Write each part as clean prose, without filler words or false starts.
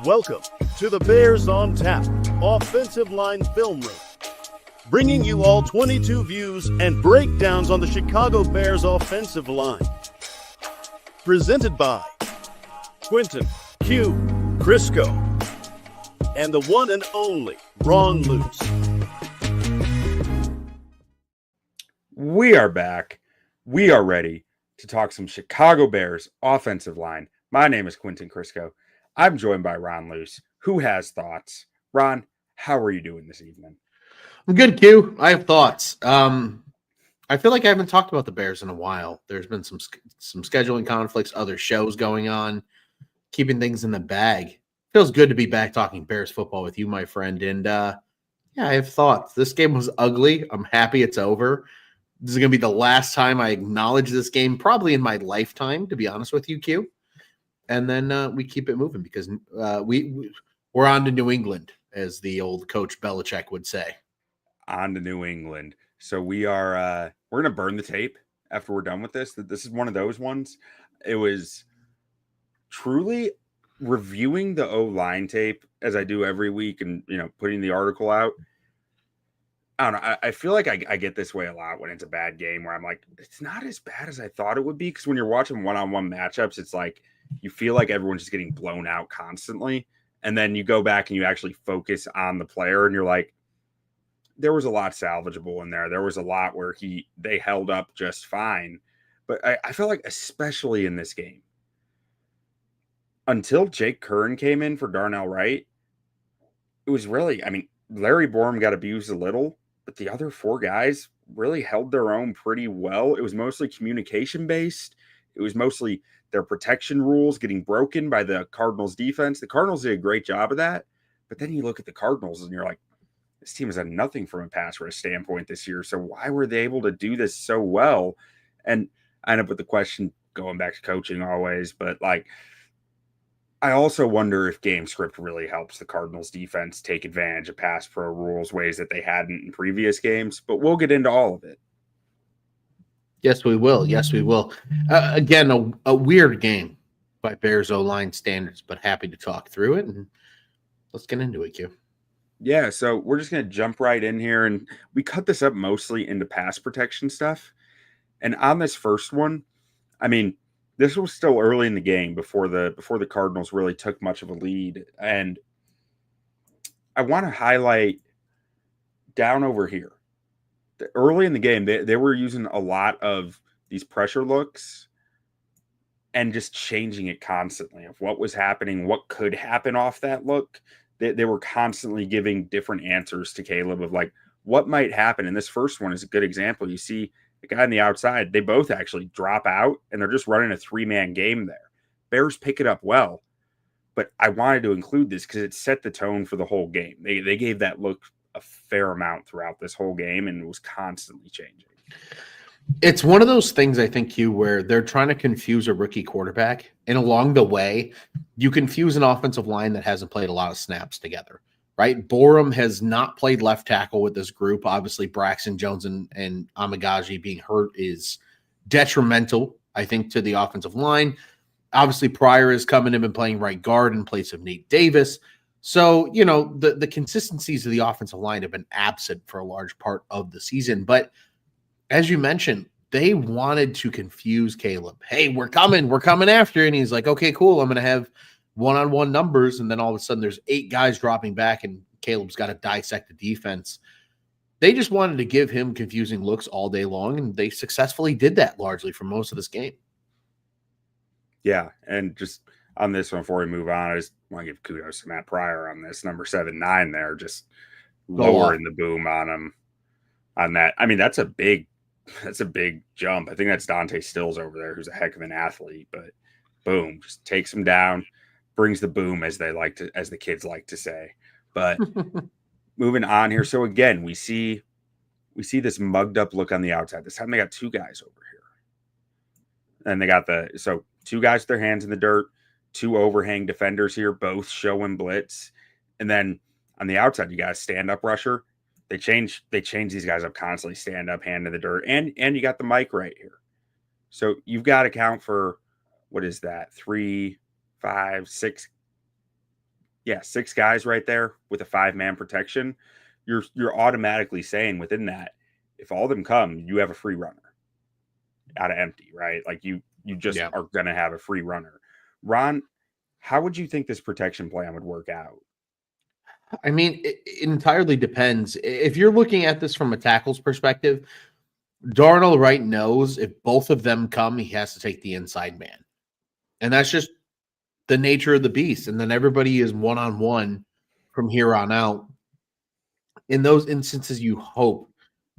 Welcome to the Bears on Tap Offensive Line Film Room, bringing you all 22 views and breakdowns on the Chicago Bears offensive line. Presented by Quentin Q. Crisco and the one and only Ron Luce. We are back. We are ready to talk some Chicago Bears offensive line. My name is Quentin Crisco. I'm joined by Ron Luce, who has thoughts. Ron, how are you doing this evening? I'm good, Q. I have thoughts. I feel like I haven't talked about the Bears in a while. There's been some scheduling conflicts, other shows going on, keeping things in the bag. Feels good to be back talking Bears football with you, my friend. And yeah, I have thoughts. This game was ugly. I'm happy it's over. This is going to be the last time I acknowledge this game, probably in my lifetime, to be honest with you, Q. And then we keep it moving because we're on to New England, as the old coach Belichick would say. On to New England. So we're going to burn the tape after we're done with this. This is one of those ones. It was truly reviewing the O-line tape as I do every week and, putting the article out. I don't know. I feel like I get this way a lot when it's a bad game where I'm like, it's not as bad as I thought it would be. Because when you're watching one-on-one matchups, it's like you feel like everyone's just getting blown out constantly. And then you go back and you actually focus on the player and you're like, there was a lot salvageable in there. There was a lot where they held up just fine. But I feel like especially in this game, until Jake Curhan came in for Darnell Wright, it was really, Larry Borom got abused a little, but the other four guys really held their own pretty well. It was mostly communication-based. It was mostly their protection rules getting broken by the Cardinals defense. The Cardinals did a great job of that. But then you look at the Cardinals and you're like, this team has had nothing from a pass rush standpoint this year. So why were they able to do this so well? And I end up with the question going back to coaching always, but I also wonder if game script really helps the Cardinals defense take advantage of pass pro rules ways that they hadn't in previous games, but we'll get into all of it. Yes, we will. Yes, we will. Again, a weird game by Bears O-line standards, but happy to talk through it. And let's get into it, Q. Yeah, so we're just going to jump right in here. And we cut this up mostly into pass protection stuff. And on this first one, this was still early in the game before the Cardinals really took much of a lead. And I want to highlight down over here. Early in the game, they were using a lot of these pressure looks and just changing it constantly of what was happening, what could happen off that look. They were constantly giving different answers to Caleb of what might happen. And this first one is a good example. You see the guy on the outside, they both actually drop out and they're just running a 3-man game there. Bears pick it up well, but I wanted to include this because it set the tone for the whole game. They gave that look a fair amount throughout this whole game and it was constantly changing. It's one of those things, I think, Hugh, where they're trying to confuse a rookie quarterback. And along the way, you confuse an offensive line that hasn't played a lot of snaps together, right? Borom has not played left tackle with this group. Obviously, Braxton Jones and Amagaji being hurt is detrimental, I think, to the offensive line. Obviously, Pryor is coming in and playing right guard in place of Nate Davis. So, the consistencies of the offensive line have been absent for a large part of the season. But as you mentioned, they wanted to confuse Caleb. Hey, we're coming after you. And he's like, okay, cool. I'm going to have one-on-one numbers. And then all of a sudden there's 8 guys dropping back and Caleb's got to dissect the defense. They just wanted to give him confusing looks all day long. And they successfully did that largely for most of this game. Yeah. And just on this one, before we move on, I just want to give kudos to Matt Pryor on this number 7-9 there, just lowering the boom on him on that. That's a big jump. I think that's Dante Stills over there, who's a heck of an athlete, but boom, just takes him down, brings the boom, as the kids like to say. But moving on here. So again, we see this mugged up look on the outside. This time they got 2 guys over here. And they got 2 guys with their hands in the dirt, 2 overhang defenders here, both showing blitz. And then on the outside, you got a stand-up rusher. They change these guys up constantly, stand up, hand in the dirt, and you got the mic right here. So you've got to count for, what is that, 3, 5, 6 yeah, 6 guys right there with a 5-man protection, you're automatically saying within that, if all of them come, you have a free runner out of empty, right? Like you just Yeah. are going to have a free runner. Ron, how would you think this protection plan would work out? I mean, it entirely depends. If you're looking at this from a tackles perspective, Darnell Wright knows if both of them come, he has to take the inside man. And that's just the nature of the beast. And then everybody is one-on-one from here on out. In those instances, you hope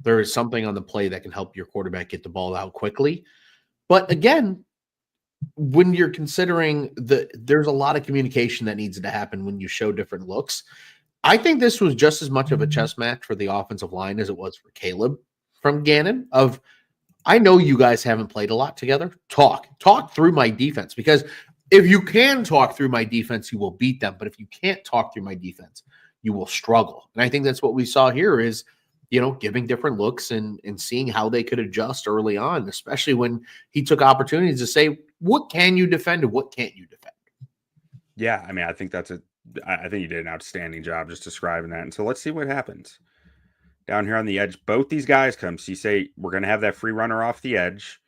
there is something on the play that can help your quarterback get the ball out quickly. But again, when you're considering there's a lot of communication that needs to happen when you show different looks. I think this was just as much of a chess match for the offensive line as it was for Caleb from Gannon. I know you guys haven't played a lot together. Talk through my defense, because if you can talk through my defense, you will beat them. But if you can't talk through my defense, you will struggle. And I think that's what we saw here is, giving different looks and seeing how they could adjust early on, especially when he took opportunities to say, what can you defend and what can't you defend? Yeah, I mean, I think you did an outstanding job just describing that. And so let's see what happens. Down here on the edge, both these guys come. So you say, we're going to have that free runner off the edge.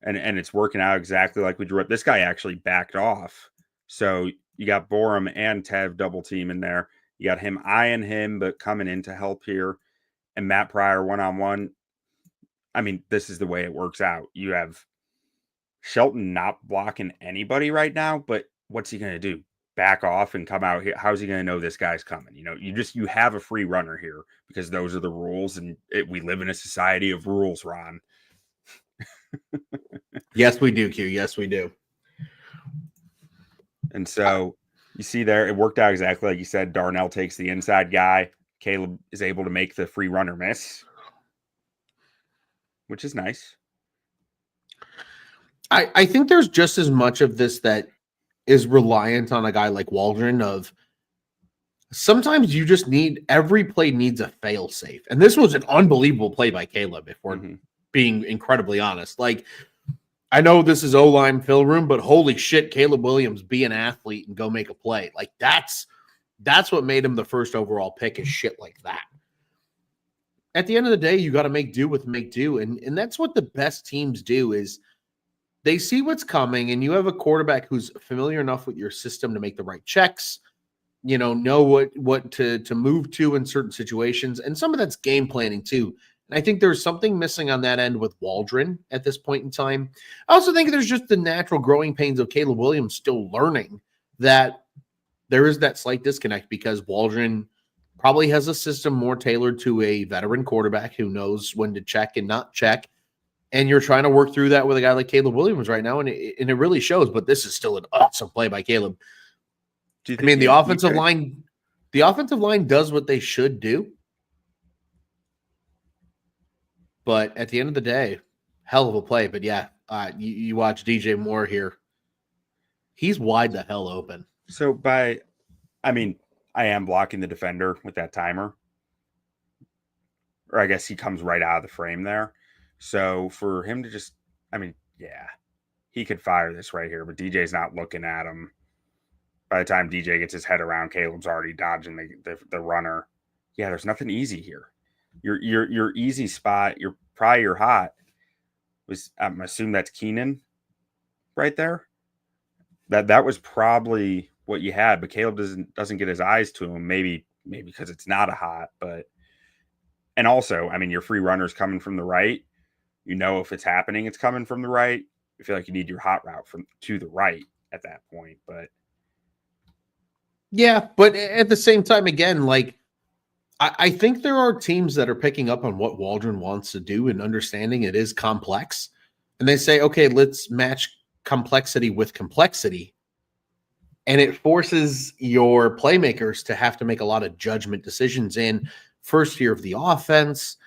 And it's working out exactly like we drew it. This guy actually backed off. So you got Borom and Tev double team in there. You got him eyeing him, but coming in to help here. And Matt Pryor one-on-one. I mean, this is the way it works out. You have Shelton not blocking anybody right now, but what's he going to do? Back off and come out here? How's he going to know this guy's coming? You have a free runner here because those are the rules, and we live in a society of rules, Ron. Yes, we do, Q. Yes, we do. And so you see there, it worked out exactly like you said. Darnell takes the inside guy. Caleb is able to make the free runner miss, which is nice. I think there's just as much of this that is reliant on a guy like Waldron of sometimes you just every play needs a fail safe. And this was an unbelievable play by Caleb, if we're being incredibly honest. Like, I know this is O-line fill room, but holy shit, Caleb Williams, be an athlete and go make a play. Like, that's what made him the first overall pick, is shit like that. At the end of the day, you got to make do. And that's what the best teams do is they see what's coming, and you have a quarterback who's familiar enough with your system to make the right checks, know what to move to in certain situations. And some of that's game planning too. And I think there's something missing on that end with Waldron at this point in time. I also think there's just the natural growing pains of Caleb Williams still learning that there is that slight disconnect because Waldron probably has a system more tailored to a veteran quarterback who knows when to check and not check. And you're trying to work through that with a guy like Caleb Williams right now, and it really shows. But this is still an awesome play by Caleb. I mean, the offensive line does what they should do. But at the end of the day, hell of a play. But yeah, you watch DJ Moore here. He's wide the hell open. So I am blocking the defender with that timer. Or I guess he comes right out of the frame there. So for him to just, he could fire this right here, but DJ's not looking at him. By the time DJ gets his head around, Caleb's already dodging the runner. Yeah, there's nothing easy here. Your easy spot, your prior hot was, I'm assuming that's Keenan right there. That was probably what you had, but Caleb doesn't get his eyes to him. Maybe because it's not a hot, and also, your free runner's coming from the right. If it's happening, it's coming from the right. I feel like you need your hot route to the right at that point, but yeah, but at the same time, again, like I think there are teams that are picking up on what Waldron wants to do and understanding it is complex, and they say, okay, let's match complexity with complexity, and it forces your playmakers to have to make a lot of judgment decisions in first year of the offense,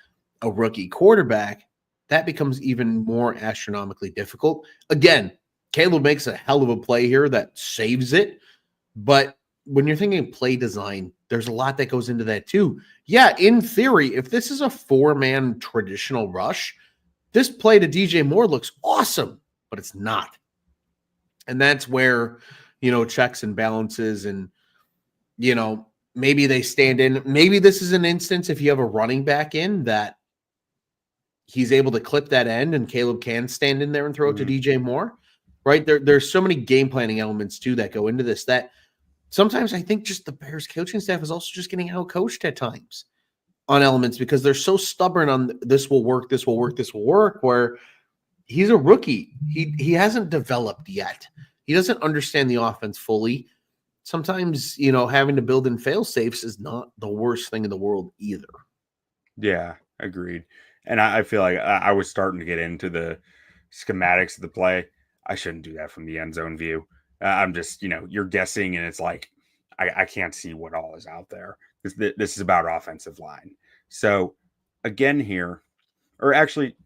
a rookie quarterback. That becomes even more astronomically difficult. Again, Caleb makes a hell of a play here that saves it. But when you're thinking play design, there's a lot that goes into that too. Yeah, in theory, if this is a 4-man traditional rush, this play to DJ Moore looks awesome, but it's not. And that's where, checks and balances and maybe they stand in. Maybe this is an instance if you have a running back in that he's able to clip that end and Caleb can stand in there and throw it to DJ Moore, right? There's so many game planning elements too that go into this that sometimes I think just the Bears coaching staff is also just getting out coached at times on elements because they're so stubborn on this will work, where he's a rookie. He hasn't developed yet. He doesn't understand the offense fully. Sometimes, having to build in fail safes is not the worst thing in the world either. Yeah, agreed. And I feel like I was starting to get into the schematics of the play. I shouldn't do that from the end zone view. I'm just, you're guessing, and it's like, I can't see what all is out there. This is about offensive line. So, again here, or actually,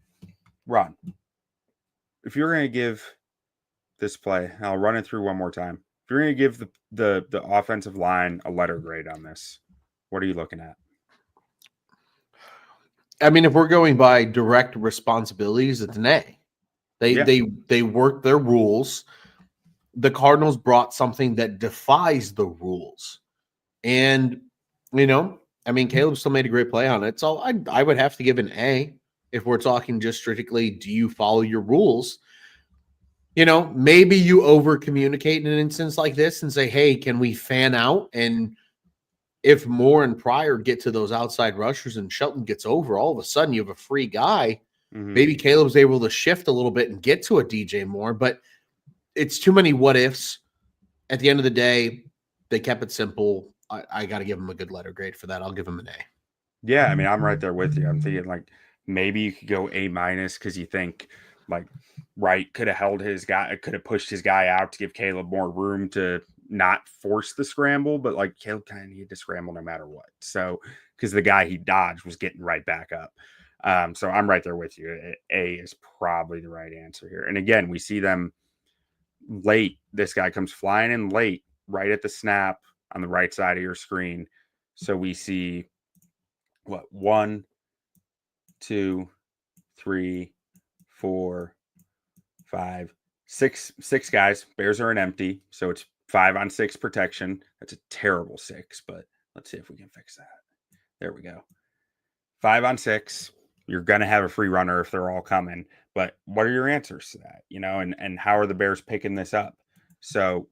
Ron, if you're going to give this play, and I'll run it through one more time. If you're going to give the offensive line a letter grade on this, what are you looking at? I mean, if we're going by direct responsibilities, it's an A. They worked their rules. The Cardinals brought something that defies the rules. And, Caleb still made a great play on it. So I would have to give an A if we're talking just strictly, do you follow your rules? Maybe you over communicate in an instance like this and say, hey, can we fan out? And if Moore and Pryor get to those outside rushers and Shelton gets over, all of a sudden you have a free guy. Mm-hmm. Maybe Caleb's able to shift a little bit and get to a DJ Moore, but it's too many what ifs. At the end of the day, they kept it simple. I got to give them a good letter grade for that. I'll give them an A. Yeah, I mean, I'm right there with you. I'm thinking like maybe you could go A- because you think like Wright could have held his guy, could have pushed his guy out to give Caleb more room to not force the scramble, but like Caleb kind of needed to scramble no matter what. So because the guy he dodged was getting right back up. So I'm right there with you. A is probably the right answer here. And again, we see them late. This guy comes flying in late, right at the snap on the right side of your screen. So we see what, 1, 2, 3, 4, 5, 6 guys. Bears are an empty, so it's 5-on-6 protection. That's a terrible 6, but let's see if we can fix that. There we go. 5-on-6. You're gonna have a free runner if they're all coming. But what are your answers to that? And how are the Bears picking this up? So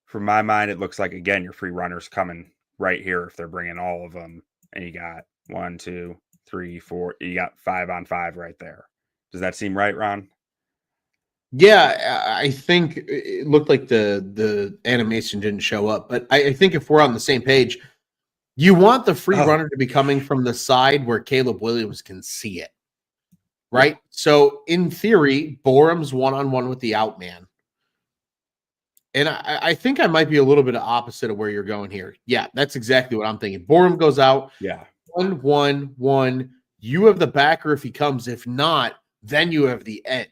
from my mind, it looks like, again, your free runner's coming right here if they're bringing all of them. And you got 1, 2, 3, 4. You got 5-on-5 right there. Does that seem right, Ron? Yeah, I think it looked like the animation didn't show up. But I think if we're on the same page, you want the free runner to be coming from the side where Caleb Williams can see it. Right? Yeah. So in theory, Borom's one-on-one with the out man. And I think I might be a little bit opposite of where you're going here. Yeah, that's exactly what I'm thinking. Borom goes out. Yeah. 1, 1, 1. You have the backer if he comes. If not, then you have the end.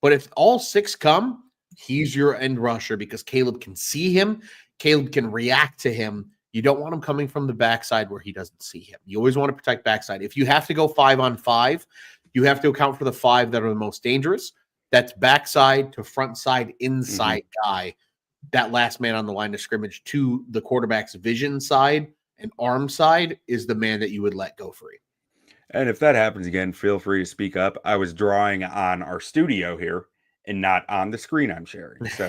But if all 6 come, he's your end rusher because Caleb can see him. Caleb can react to him. You don't want him coming from the backside where he doesn't see him. You always want to protect backside. If you have to go 5-on-5, you have to account for the 5 that are the most dangerous. That's backside to front side, inside guy. That last man on the line of scrimmage to the quarterback's vision side and arm side is the man that you would let go free. And if that happens again, feel free to speak up. I was drawing on our studio here and not on the screen I'm sharing. So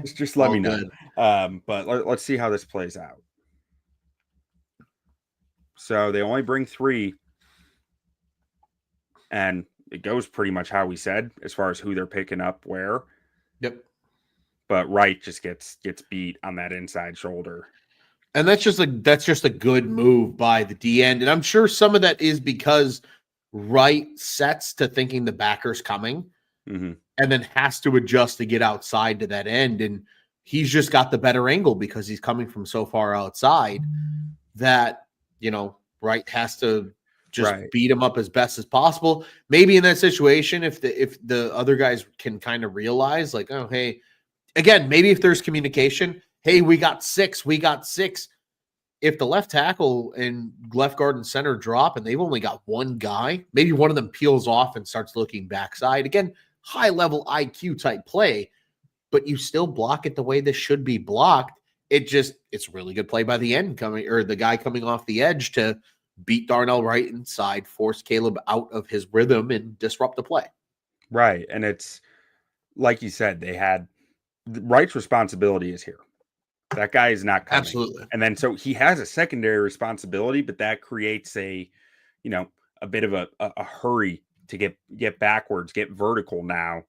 just let me know. But let's see how this plays out. So they only bring 3. And it goes pretty much how we said as far as who they're picking up where. Yep. But Wright just gets beat on that inside shoulder. And that's just a good move by the D end. And I'm sure some of that is because Wright sets to thinking the backer's coming and then has to adjust to get outside to that end. And he's just got the better angle because he's coming from so far outside that, Wright has to just beat him up as best as possible. Maybe in that situation, if the other guys can kind of realize like, oh, hey, again, maybe if there's communication, hey, we got 6. If the left tackle and left guard and center drop and they've only got 1 guy, maybe one of them peels off and starts looking backside. Again, high-level IQ type play, but you still block it the way this should be blocked. It's really good play by the end the guy coming off the edge to beat Darnell Wright inside, force Caleb out of his rhythm and disrupt the play. Right. And it's like you said, Wright's responsibility is here. That guy is not coming. Absolutely. And then so he has a secondary responsibility, but that creates a bit of a hurry to get backwards, get vertical now,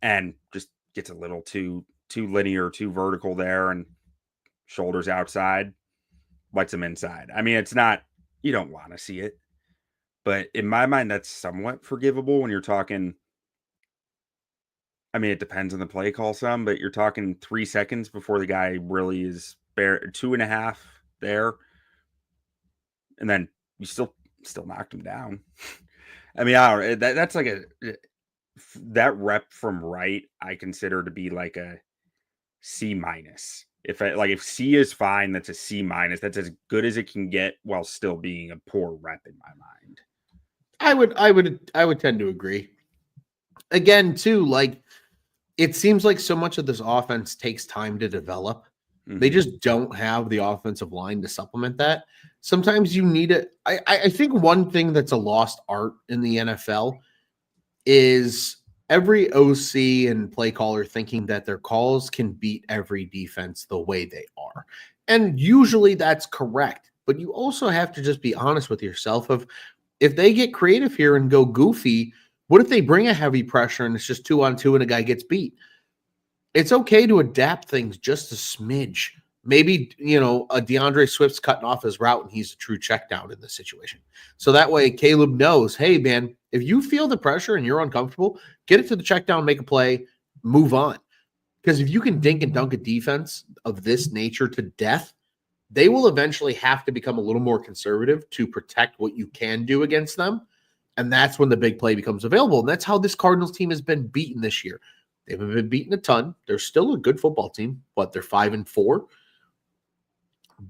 and just gets a little too linear, too vertical there, and shoulders outside, lights him inside. I mean, it's not, you don't want to see it, but in my mind, that's somewhat forgivable when you're talking. I mean, it depends on the play call some, but you're talking 3 seconds before the guy really is 2.5 there. And then you still knocked him down. I mean, I don't, that's like that rep from Wright, I consider to be like a C-. If C is fine, that's a C-. That's as good as it can get while still being a poor rep in my mind. I would tend to agree. Again, too, like, it seems like so much of this offense takes time to develop. Mm-hmm. They just don't have the offensive line to supplement that. Sometimes you need it. I think one thing that's a lost art in the NFL is every OC and play caller thinking that their calls can beat every defense the way they are. And usually that's correct. But you also have to just be honest with yourself of, if they get creative here and go goofy, what if they bring a heavy pressure and it's just 2-on-2 and a guy gets beat? It's okay to adapt things just a smidge. Maybe, a DeAndre Swift's cutting off his route and he's a true check down in this situation. So that way Caleb knows, hey, man, if you feel the pressure and you're uncomfortable, get it to the check down, make a play, move on. Because if you can dink and dunk a defense of this nature to death, they will eventually have to become a little more conservative to protect what you can do against them. And that's when the big play becomes available. And that's how this Cardinals team has been beaten this year. They haven't been beaten a ton. They're still a good football team, but they're 5-4.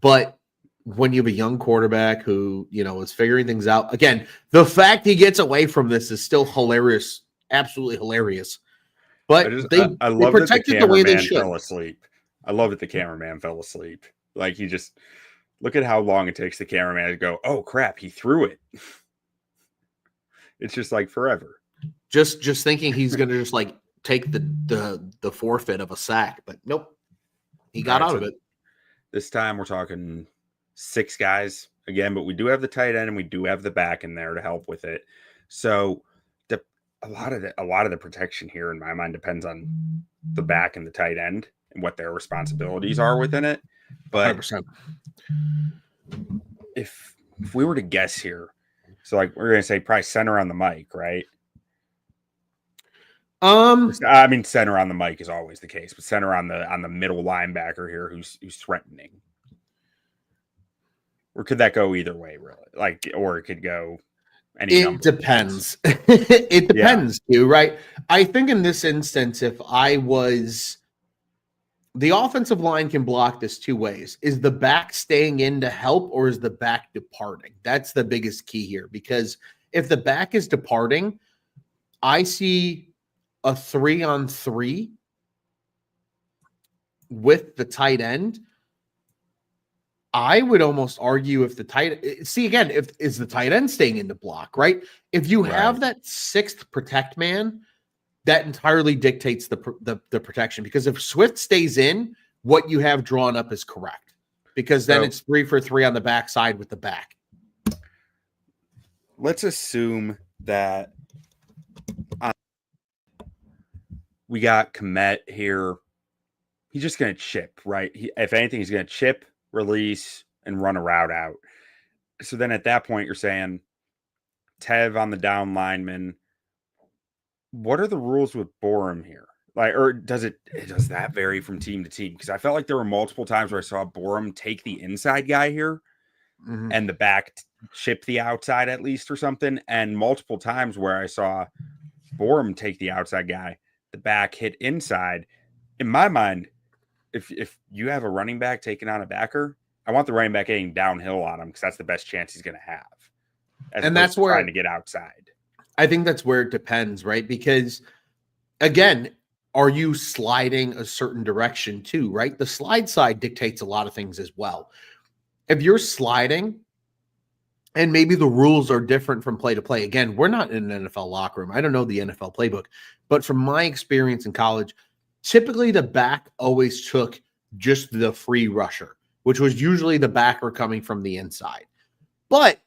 But when you have a young quarterback who, is figuring things out, again, the fact he gets away from this is still hilarious, absolutely hilarious. But I love they protected the way they should. Fell asleep. I love that the cameraman fell asleep. Like, he just look at how long it takes the cameraman to go, oh crap, he threw it. It's just like forever. Just thinking he's going to just like take the forfeit of a sack, but nope, he got out of it. This time we're talking 6 guys again, but we do have the tight end and we do have the back in there to help with it. So a lot of the protection here in my mind depends on the back and the tight end and what their responsibilities are within it. But 100%. If we were to guess here, so like we're gonna say probably center on the mic, right? I mean, center on the mic is always the case, but center on the middle linebacker here, who's threatening, or could that go either way, really? Like, or it could go any. It depends. It depends, too, right? I think in this instance, if I was, the offensive line can block this 2 ways: is the back staying in to help, or is the back departing? That's the biggest key here, because if the back is departing, I see a 3-on-3 with the tight end. I would almost argue if the is the tight end staying in the block, right? If you have that 6th protect man, that entirely dictates the protection, because if Swift stays in, what you have drawn up is correct, because then it's 3 for 3 on the backside with the back. Let's assume that we got Komet here. He's just going to chip, right? If anything, he's going to chip, release, and run a route out. So then at that point, you're saying Tev on the down lineman. What are the rules with Borom here? Like, or does that vary from team to team? Because I felt like there were multiple times where I saw Borom take the inside guy here and the back chip the outside at least or something. And multiple times where I saw Borom take the outside guy, the back hit inside. In my mind, if you have a running back taking on a backer, I want the running back getting downhill on him, because that's the best chance he's going to have. And that's where trying to get outside. I think that's where it depends, right? Because again, are you sliding a certain direction too, right? The slide side dictates a lot of things as well. If you're sliding, and maybe the rules are different from play to play. Again, we're not in an NFL locker room. I don't know the NFL playbook, but from my experience in college, typically the back always took just the free rusher, which was usually the backer coming from the inside. But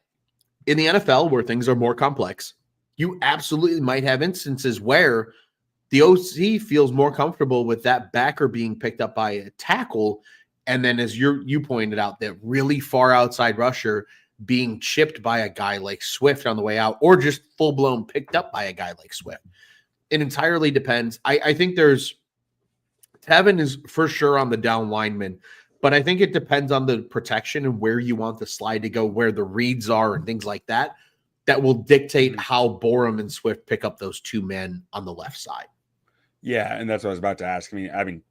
in the NFL, where things are more complex, you absolutely might have instances where the OC feels more comfortable with that backer being picked up by a tackle. And then as you pointed out, that really far outside rusher being chipped by a guy like Swift on the way out, or just full-blown picked up by a guy like Swift. It entirely depends. I think Teven is for sure on the down lineman, but I think it depends on the protection and where you want the slide to go, where the reads are and things like that, that will dictate how Borom and Swift pick up those two men on the left side. Yeah, and that's what I was about to ask. I mean,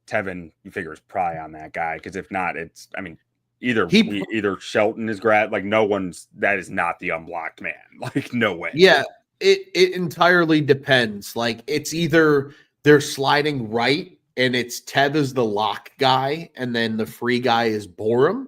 Teven, you figure is probably on that guy, because if not, either Shelton is that is not the unblocked man. Like, no way. Yeah, it entirely depends. Like, it's either they're sliding right and it's Tev is the lock guy and then the free guy is Borom,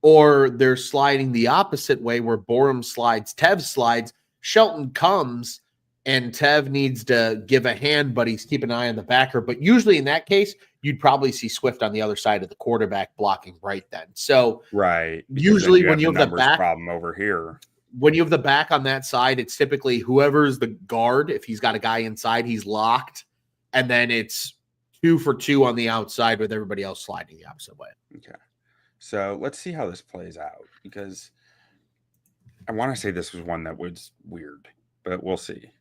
or they're sliding the opposite way where Borom slides, Tev slides, Shelton comes, and Tev needs to give a hand, but he's keeping an eye on the backer. But usually in that case, you'd probably see Swift on the other side of the quarterback blocking right then. So right, usually when you have the back problem over here, when you have the back on that side, it's typically whoever's the guard. If he's got a guy inside, he's locked. And then it's 2 for 2 on the outside with everybody else sliding the opposite way. Okay. So let's see how this plays out, because I want to say this was one that was weird, but we'll see.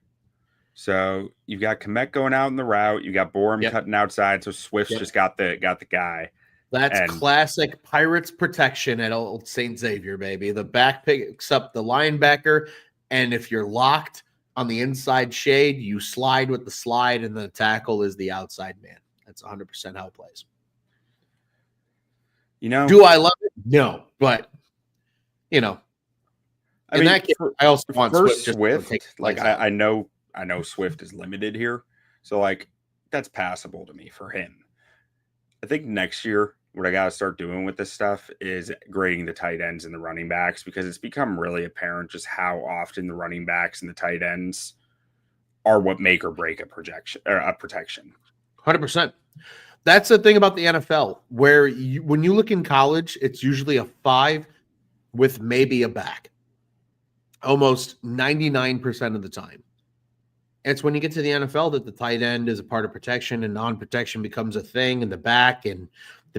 So you've got Komet going out in the route. You got Borom cutting outside. So Swift just got the guy. That's classic Pirates protection at old St. Xavier, baby. The back picks up the linebacker, and if you're locked on the inside shade, you slide with the slide, and the tackle is the outside man. That's 100% how it plays. Do I love it? No, but I mean, that case, I also want Swift. Like, I know Swift is limited here, so like that's passable to me for him. I think next year what I got to start doing with this stuff is grading the tight ends and the running backs, because it's become really apparent just how often the running backs and the tight ends are what make or break a protection. 100%. That's the thing about the NFL, where when you look in college, it's usually a 5 with maybe a back, almost 99% of the time. It's when you get to the NFL that the tight end is a part of protection and non-protection becomes a thing, and the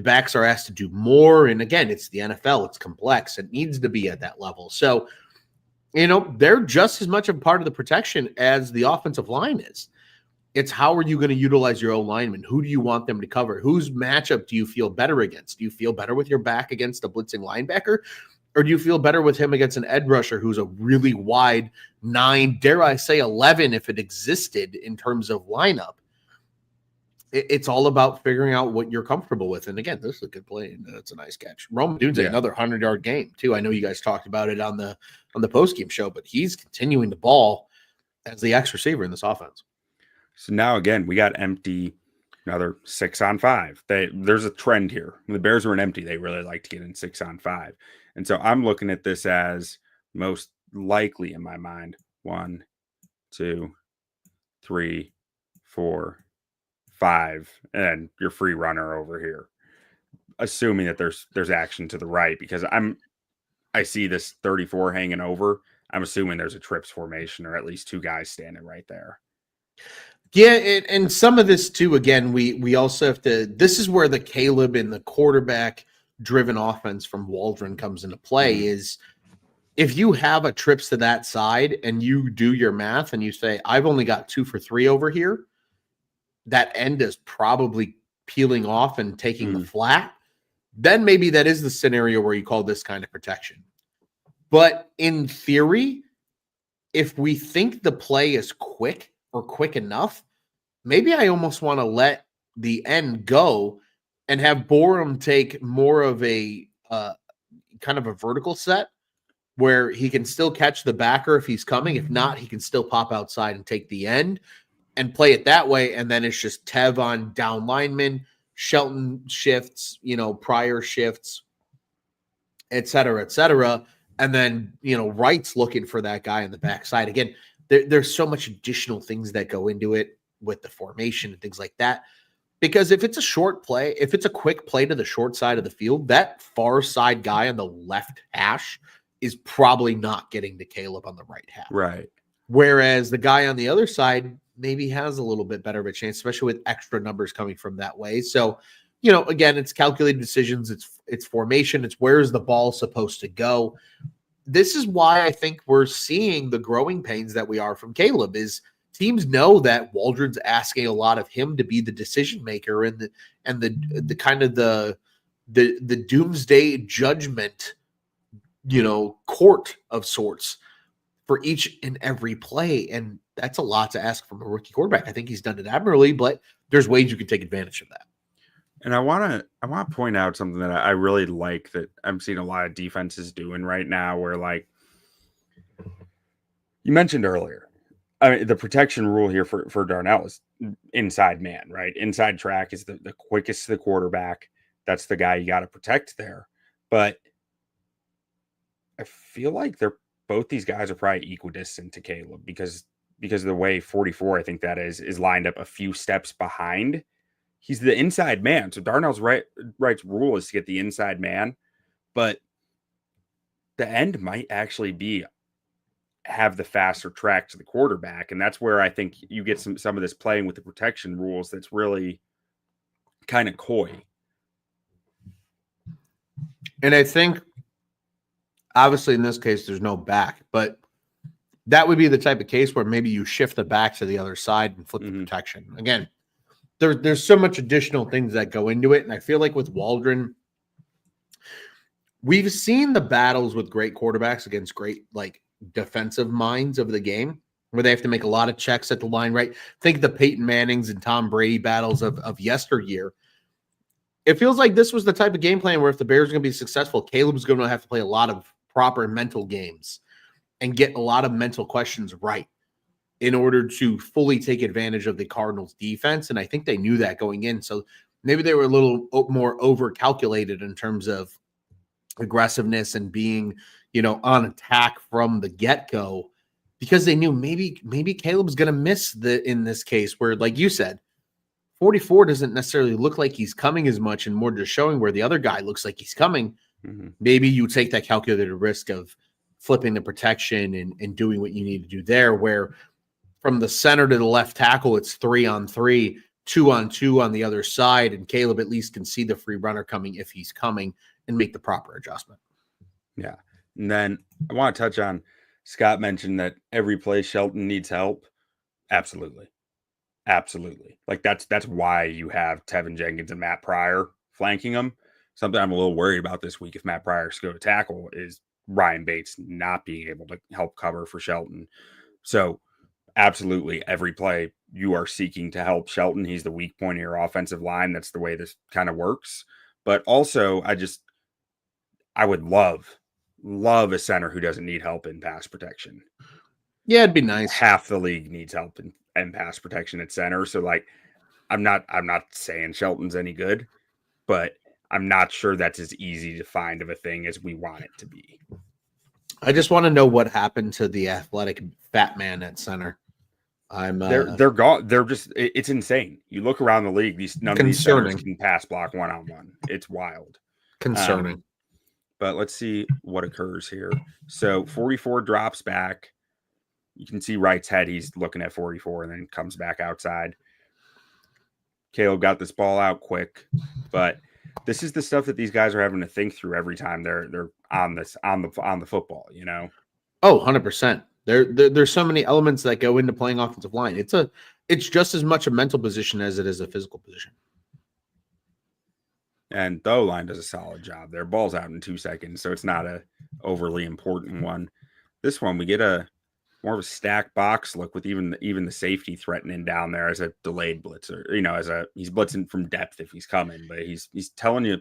backs are asked to do more. And again, it's the NFL. It's complex. It needs to be at that level. So, they're just as much a part of the protection as the offensive line is. It's how are you going to utilize your O-linemen? Who do you want them to cover? Whose matchup do you feel better against? Do you feel better with your back against a blitzing linebacker? Or do you feel better with him against an edge rusher who's a really wide 9, dare I say 11 if it existed in terms of lineup? It's all about figuring out what you're comfortable with. And again, this is a good play. That's a nice catch. Rome Dunze, another 100-yard game too. I know you guys talked about it on the post-game show, but he's continuing to ball as the X receiver in this offense. So now again, we got empty, another 6-on-5. There's a trend here. When the Bears were in empty, they really like to get in 6-on-5. And so I'm looking at this as most likely in my mind 1, 2, 3, 4, 5, and your free runner over here. Assuming that there's action to the right, because I see this 34 hanging over. I'm assuming there's a trips formation, or at least 2 guys standing right there. Yeah, and some of this too, again, we also have to, this is where the Caleb and the quarterback-driven offense from Waldron comes into play, is if you have a trips to that side and you do your math and you say, I've only got 2 for 3 over here, that end is probably peeling off and taking the flat, then maybe that is the scenario where you call this kind of protection. But in theory, if we think the play is quick or quick enough, maybe I almost want to let the end go and have Borom take more of a kind of a vertical set where he can still catch the backer if he's coming. If not, he can still pop outside and take the end. and play it that way. And then it's just Tev on down lineman, Shelton shifts, Pryor shifts, et cetera, et cetera. And then, Wright's looking for that guy on the backside. Again, there's so much additional things that go into it with the formation and things like that. Because if it's a short play, if it's a quick play to the short side of the field, that far side guy on the left hash is probably not getting to Caleb on the right half. Right. Whereas the guy on the other side maybe has a little bit better of a chance, especially with extra numbers coming from that way. So, again, it's calculated decisions. It's formation. It's where's the ball supposed to go. This is why I think we're seeing the growing pains that we are from Caleb is teams know that Waldron's asking a lot of him to be the decision maker and the kind of the doomsday judgment, court of sorts for each and every play. And that's a lot to ask from a rookie quarterback. I think he's done it admirably, but there's ways you can take advantage of that. And I want to point out something that I really like that I'm seeing a lot of defenses doing right now where, like you mentioned earlier, I mean, the protection rule here for Darnell is inside man, right? Inside track is the quickest to the quarterback. That's the guy you got to protect there. But I feel like both these guys are probably equidistant to Caleb because of the way 44, I think that is lined up a few steps behind. He's the inside man. So Darnell's Wright's rule is to get the inside man, but the end might actually have the faster track to the quarterback. And that's where I think you get some of this playing with the protection rules that's really kind of coy. And I think obviously in this case, there's no back, but that would be the type of case where maybe you shift the back to the other side and flip the protection. Again, there's so much additional things that go into it. And I feel like with Waldron, we've seen the battles with great quarterbacks against great, like, defensive minds of the game where they have to make a lot of checks at the line, right? Think the Peyton Mannings and Tom Brady battles of yesteryear. It feels like this was the type of game plan where if the Bears are going to be successful, Caleb's going to have to play a lot of proper mental games and get a lot of mental questions right in order to fully take advantage of the Cardinals defense. And I think they knew that going in. So maybe they were a little more over-calculated in terms of aggressiveness and being, on attack from the get-go because they knew maybe Caleb's going to miss in this case where, like you said, 44 doesn't necessarily look like he's coming as much and more just showing where the other guy looks like he's coming. Mm-hmm. Maybe you take that calculated risk of flipping the protection and doing what you need to do there, where from the center to the left tackle, it's 3-on-3, 2-on-2 on the other side, and Caleb at least can see the free runner coming if he's coming and make the proper adjustment. Yeah. And then I want to touch on, Scott mentioned that every play Shelton needs help. Absolutely. Absolutely. Like that's why you have Teven Jenkins and Matt Pryor flanking him. Something I'm a little worried about this week if Matt Pryor's go to tackle is Ryan Bates not being able to help cover for Shelton. So absolutely every play you are seeking to help Shelton. He's the weak point of your offensive line. That's the way this kind of works. But also I would love a center who doesn't need help in pass protection. Yeah, it'd be nice. Half the league needs help in pass protection at center. So like, I'm not saying Shelton's any good, but I'm not sure that's as easy to find of a thing as we want it to be. I just want to know what happened to the athletic fat man at center. They're gone. They're just, it's insane. You look around the league, none of these centers can pass block one-on-one. It's wild. Concerning. But let's see what occurs here. So 44 drops back. You can see Wright's head. He's looking at 44 and then comes back outside. Caleb got this ball out quick, but this is the stuff that these guys are having to think through every time they're on the football, Oh, 100%. There's so many elements that go into playing offensive line. It's just as much a mental position as it is a physical position. And the O-line does a solid job. Their ball's out in 2 seconds, so it's not a overly important one. This one, we get more of a stacked box look with even the safety threatening down there as a delayed blitzer. He's blitzing from depth if he's coming, but he's telling you,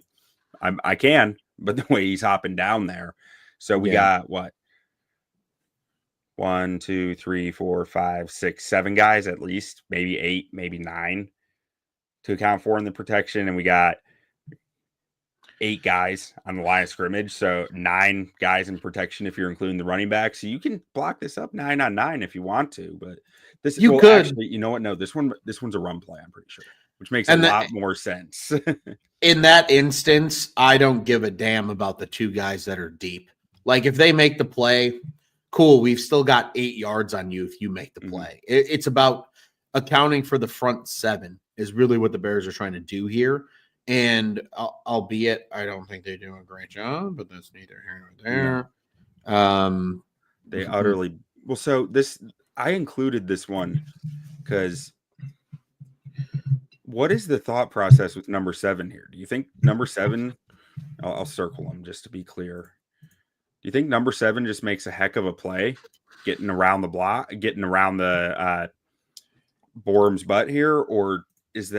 I can. But the way he's hopping down there, so we got what 1, 2, 3, 4, 5, 6, 7 guys at least, maybe 8, maybe 9 to account for in the protection. And we got 8 guys on the line of scrimmage. So 9 guys in protection if you're including the running back. So you can block this up 9 on 9 if you want to. But this You well, could. actually, you know what? No, this one's a run play, I'm pretty sure, which makes And a lot more sense. In that instance, I don't give a damn about the 2 guys that are deep. Like, if they make the play, cool. We've still got 8 yards on you if you make the play. It's about accounting for the front 7 is really what the Bears are trying to do here. And albeit I don't think they do a great job, but that's neither here nor there. No. They utterly well. So this I included this one because what is the thought process with number 7 here? Do you think number 7? I'll circle them just to be clear. Do you think number 7 just makes a heck of a play, getting around the block, getting around the Borom's butt here, or is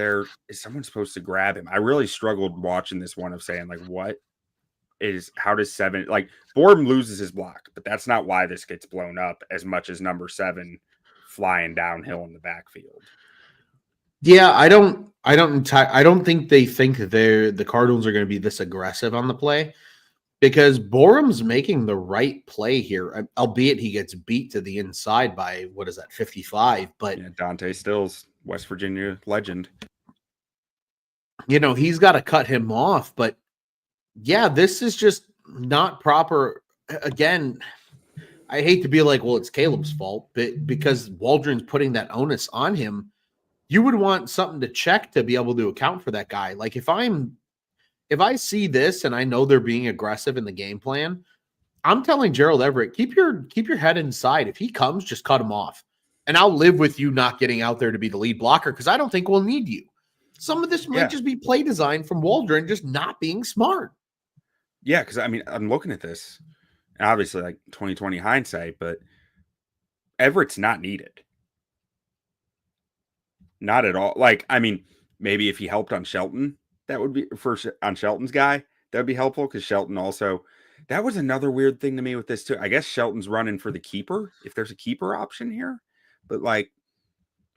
someone supposed to grab him? I really struggled watching this one of saying, like, how does 7, like, Borom loses his block, but that's not why this gets blown up as much as number 7 flying downhill in the backfield. Yeah, I don't think they think the Cardinals are going to be this aggressive on the play because Borom's making the right play here, albeit he gets beat to the inside by 55, but yeah, Dante Stills, West Virginia legend. He's got to cut him off, but yeah, this is just not proper. Again, I hate to be like, well, it's Caleb's fault, but because Waldron's putting that onus on him, you would want something to check to be able to account for that guy. Like if I see this and I know they're being aggressive in the game plan, I'm telling Gerald Everett, keep your head inside. If he comes, just cut him off. And I'll live with you not getting out there to be the lead blocker because I don't think we'll need you. Some of this might just be play design from Waldron just not being smart. Yeah, because I mean, I'm looking at this, and obviously like 2020 hindsight, but Everett's not needed. Not at all. Like, I mean, maybe if he helped on Shelton, that would be on Shelton's guy, that would be helpful because Shelton also, that was another weird thing to me with this too. I guess Shelton's running for the keeper if there's a keeper option here, but like,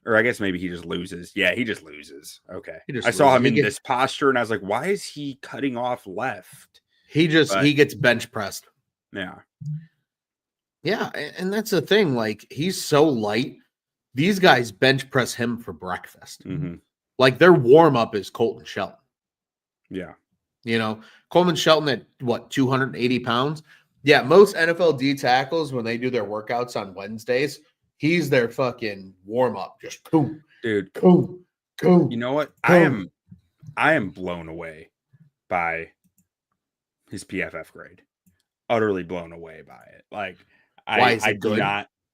or I guess maybe he just loses. Yeah, he just loses. Okay. I saw him in this posture and I was like, why is he cutting off left? He gets bench pressed. Yeah. Yeah. And that's the thing. Like, he's so light. These guys bench press him for breakfast. Mm-hmm. Like, their warm up is Coleman Shelton. Yeah. Coleman Shelton at 280 pounds. Yeah. Most NFL D tackles, when they do their workouts on Wednesdays, he's their fucking warm up. Just boom, dude. Boom, boom. You know what? Boom. I am blown away by his PFF grade. Utterly blown away by it. Like, why is it good?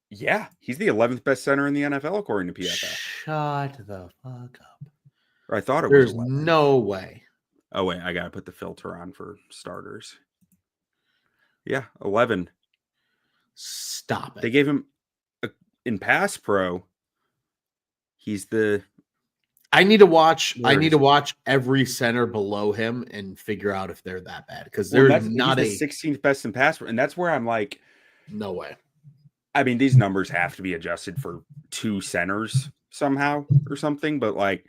Yeah, he's the 11th best center in the NFL according to PFF. Shut the fuck up. Or I thought it There's was 11. no way. Oh wait, I gotta put the filter on for starters. Yeah, 11. Stop it. They gave him in pass pro. He's the. I need to watch every center below him and figure out if they're that bad because there's not he's the 16th best in pass pro, and that's where I'm like, no way. I mean, these numbers have to be adjusted for 2 centers somehow or something, but like,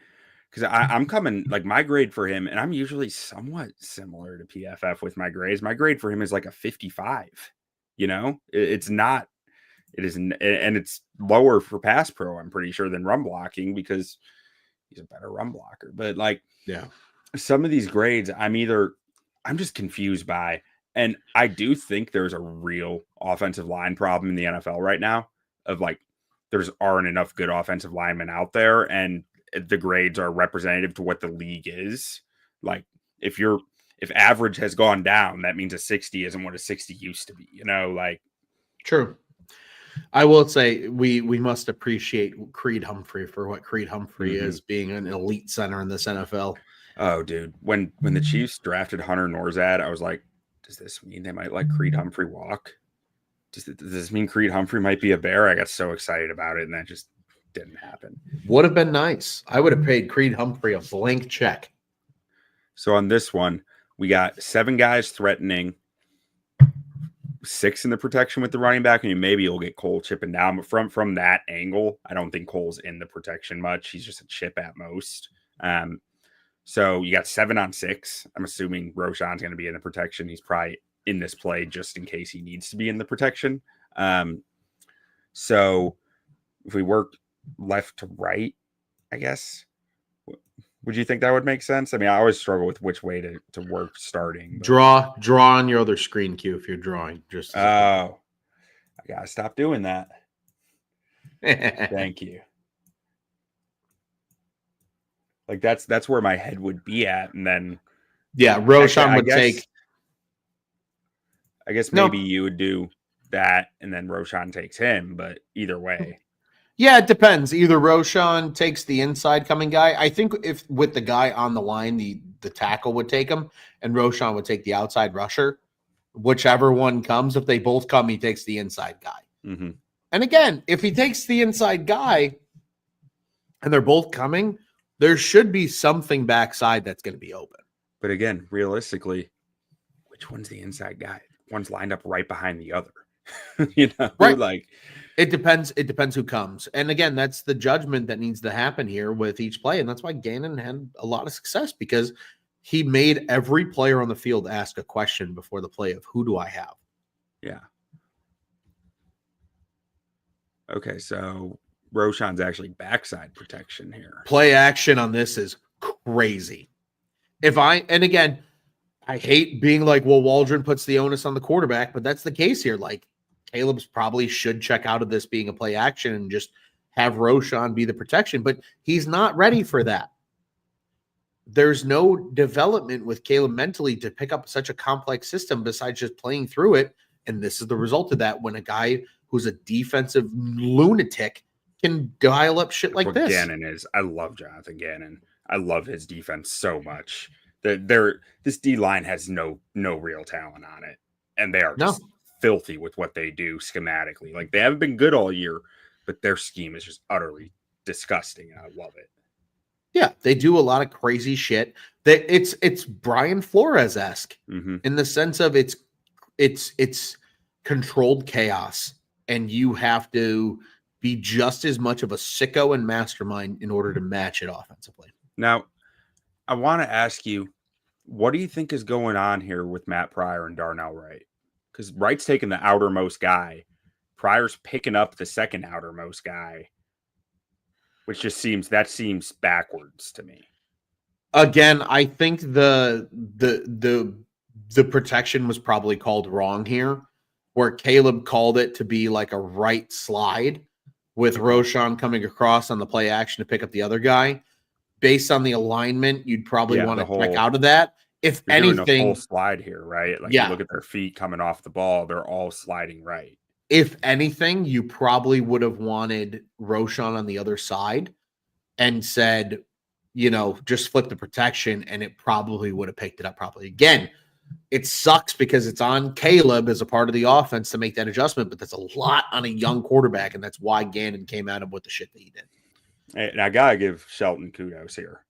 because I'm coming like my grade for him, and I'm usually somewhat similar to PFF with my grades. My grade for him is like a 55. It's not. It isn't, and it's lower for pass pro, I'm pretty sure, than run blocking because he's a better run blocker. But like, yeah, some of these grades, I'm just confused by, and I do think there's a real offensive line problem in the NFL right now of like, aren't enough good offensive linemen out there, and the grades are representative to what the league is. Like, if average has gone down, that means a 60 isn't what a 60 used to be, like. True. I will say we must appreciate Creed Humphrey for what Creed Humphrey is, being an elite center in this NFL. Oh, dude. When the Chiefs drafted Hunter Norzad, I was like, does this mean they might let Creed Humphrey walk? Does this mean Creed Humphrey might be a Bear? I got so excited about it, and that just didn't happen. Would have been nice. I would have paid Creed Humphrey a blank check. So on this one, we got 7 guys threatening 6 in the protection with the running back. I mean, maybe you'll get Cole chipping down, but from that angle, I don't think Cole's in the protection much. He's just a chip at most. So you got 7 on 6. I'm assuming Roschon's going to be in the protection. He's probably in this play just in case he needs to be in the protection. So if we work left to right, I guess, would you think that would make sense? I mean, I always struggle with which way to work starting. But... Draw on your other screen, Q, if you're drawing. Just I gotta stop doing that. Thank you. Like that's where my head would be at, and then Roschon would take. I guess maybe you would do that, and then Roschon takes him. But either way, yeah, it depends. Either Roschon takes the inside coming guy. I think if with the guy on the line, the tackle would take him, and Roschon would take the outside rusher. Whichever one comes, if they both come, he takes the inside guy. Mm-hmm. And again, if he takes the inside guy, and they're both coming, there should be something backside that's going to be open. But again, realistically, which one's the inside guy? One's lined up right behind the other. Right? Like it depends. It depends who comes. And again, that's the judgment that needs to happen here with each play. And that's why Gannon had a lot of success, because he made every player on the field ask a question before the play of who do I have? Yeah. Okay, so Roschon's actually backside protection here. Play action on this is crazy. And again, I hate being like, well, Waldron puts the onus on the quarterback, but that's the case here. Like, Caleb's probably should check out of this being a play action and just have Roschon be the protection, but he's not ready for that. There's no development with Caleb mentally to pick up such a complex system besides just playing through it. And this is the result of that when a guy who's a defensive lunatic can dial up shit like this. Gannon is. I love Jonathan Gannon. I love his defense so much. This D line has no real talent on it, and they are just filthy with what they do schematically. Like, they haven't been good all year, but their scheme is just utterly disgusting, and I love it. Yeah, they do a lot of crazy shit. It's Brian Flores-esque in the sense of it's controlled chaos, and you have to be just as much of a sicko and mastermind in order to match it offensively. Now, I want to ask you, what do you think is going on here with Matt Pryor and Darnell Wright? Because Wright's taking the outermost guy. Pryor's picking up the second outermost guy, which just seems backwards to me. Again, I think the protection was probably called wrong here, where Caleb called it to be like a right slide with Roschon coming across on the play action to pick up the other guy. Based on the alignment, you'd probably want to check out of that. If anything, a full slide here, right? Like, you look at their feet coming off the ball, they're all sliding right. If anything, you probably would have wanted Roschon on the other side and said, just flip the protection, and it probably would have picked it up properly. Again, it sucks because it's on Caleb as a part of the offense to make that adjustment, but that's a lot on a young quarterback, and that's why Gannon came at him with the shit that he did. And I got to give Shelton kudos here.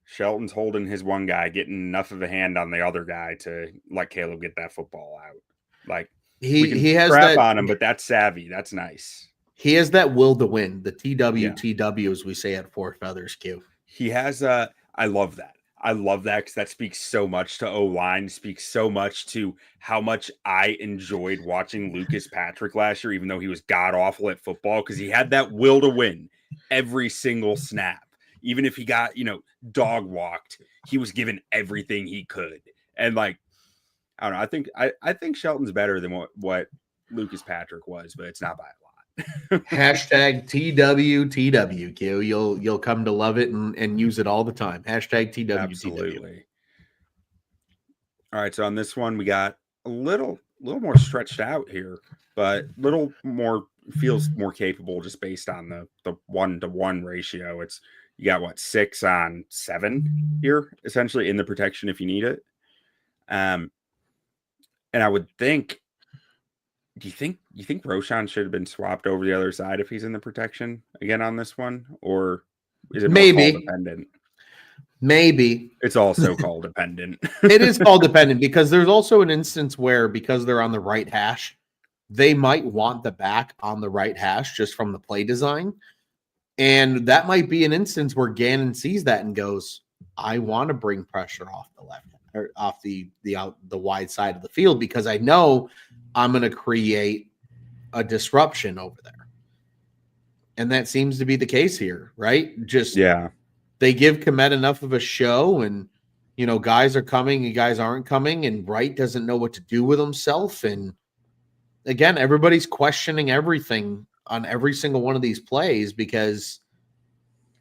Shelton's holding his one guy, getting enough of a hand on the other guy to let Caleb get that football out. Like, he has crap that on him, but that's savvy. That's nice. He has that will to win. The TW, as we say at Four Feathers, Q. He has I love that. I love that because that speaks so much to O-line, speaks so much to how much I enjoyed watching Lucas Patrick last year, even though he was god-awful at football, because he had that will to win every single snap. Even if he got, dog walked, he was given everything he could. And like, I don't know, I think Shelton's better than what Lucas Patrick was, but it's not by a lot. Hashtag TWTW, Q. You'll come to love it and use it all the time. Hashtag TWTW. Absolutely. All right, so on this one, we got a little more stretched out here, but little more feels more capable just based on the 1-to-1 ratio. You got 6 on 7 here, essentially, in the protection if you need it. And I would think, you think Roschon should have been swapped over the other side if he's in the protection again on this one? Or is it maybe call dependent? Maybe. It's also call dependent. It is call dependent because there's also an instance where, because they're on the right hash, they might want the back on the right hash just from the play design. And that might be an instance where Gannon sees that and goes, I want to bring pressure off the left or off the wide side of the field because I know I'm going to create a disruption over there. And that seems to be the case here, right? Just they give Kmet enough of a show, and guys are coming and guys aren't coming, and Wright doesn't know what to do with himself. And again, everybody's questioning everything on every single one of these plays because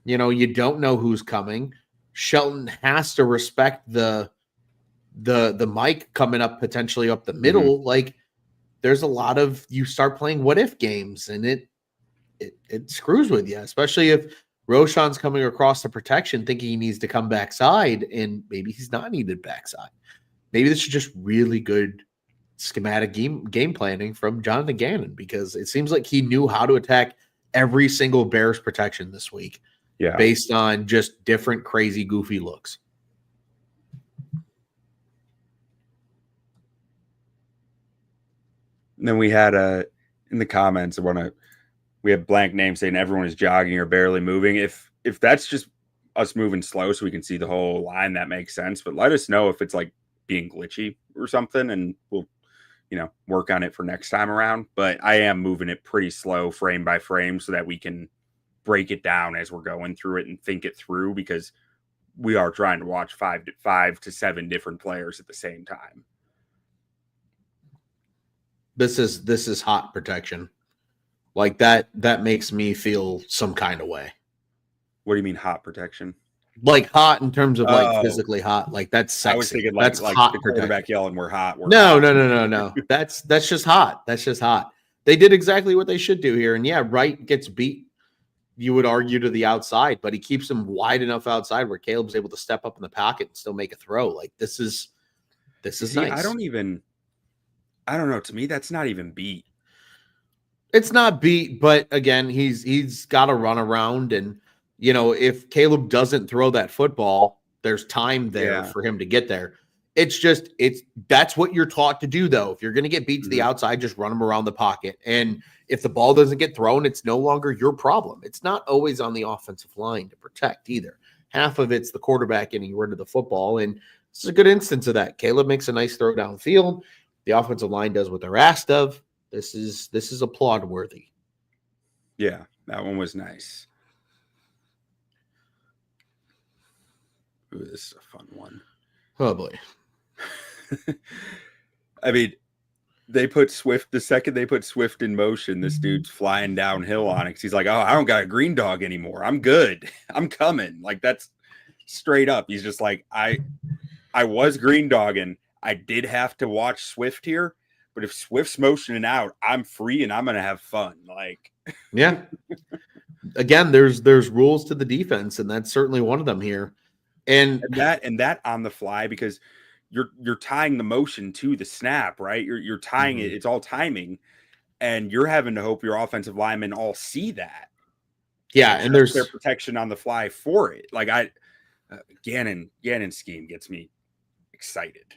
you don't know who's coming. Shelton has to respect the mic coming up potentially up the middle. Like there's a lot of you start playing what if games, and it screws with you, especially if Roshan's coming across the protection thinking he needs to come backside, and maybe he's not needed backside. Maybe this is just really good schematic game planning from Jonathan Gannon because it seems like he knew how to attack every single Bears protection this week based on just different crazy, goofy looks. And then we had in the comments, we have blank names saying everyone is jogging or barely moving. If that's just us moving slow so we can see the whole line, that makes sense. But let us know if it's like being glitchy or something, and we'll work on it for next time around. But I am moving it pretty slow frame by frame so that we can break it down as we're going through it and think it through, because we are trying to watch 5 to 7 different players at the same time. This is hot protection. Like that makes me feel some kind of way. What do you mean hot protection? Like hot in terms of like physically hot. Like that's sexy. I was thinking that's like hot the quarterback yelling, "We're hot." No. That's just hot. That's just hot. They did exactly what they should do here. And yeah, Wright gets beat, you would argue, to the outside, but he keeps him wide enough outside where Caleb's able to step up in the pocket and still make a throw. Like this is nice. I don't know. To me, that's not even beat. It's not beat, but again, he's got to run around, and if Caleb doesn't throw that football, there's time there for him to get there. That's what you're taught to do, though. If you're going to get beat to the outside, just run them around the pocket. And if the ball doesn't get thrown, it's no longer your problem. It's not always on the offensive line to protect either. Half of it's the quarterback getting rid of the football, and this is a good instance of that. Caleb makes a nice throw downfield. The offensive line does what they're asked of. This is applaud worthy. Yeah, that one was nice. Ooh, this is a fun one. Oh boy. I mean, the second they put Swift in motion, this dude's flying downhill on it because he's like, "Oh, I don't got a green dog anymore. I'm good. I'm coming." Like that's straight up. He's just like, I was green dogging. I did have to watch Swift here. But if Swift's motioning out, I'm free and I'm going to have fun. Like, yeah. Again, there's rules to the defense, and that's certainly one of them here. And that on the fly, because you're tying the motion to the snap, right? You're tying it. It's all timing, and you're having to hope your offensive linemen all see that. Yeah, and there's their protection on the fly for it. Like Gannon's scheme gets me excited.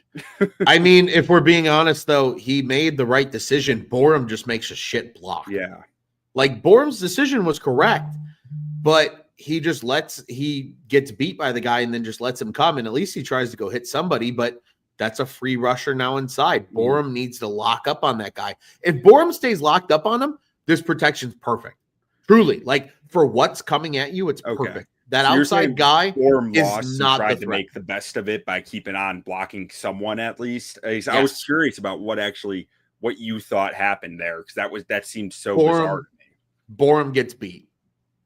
I mean, if we're being honest, though, he made the right decision. Borom just makes a shit block. Yeah. Like Borom's decision was correct, but he gets beat by the guy and then just lets him come. And at least he tries to go hit somebody, but that's a free rusher now inside. Borom needs to lock up on that guy. If Borom stays locked up on him, this protection's perfect. Truly. Like for what's coming at you, it's perfect. That outside guy is not tried to make the best of it by keeping on blocking someone at least. I was curious about what you thought happened there, because that seemed so bizarre to me. Borom gets beat.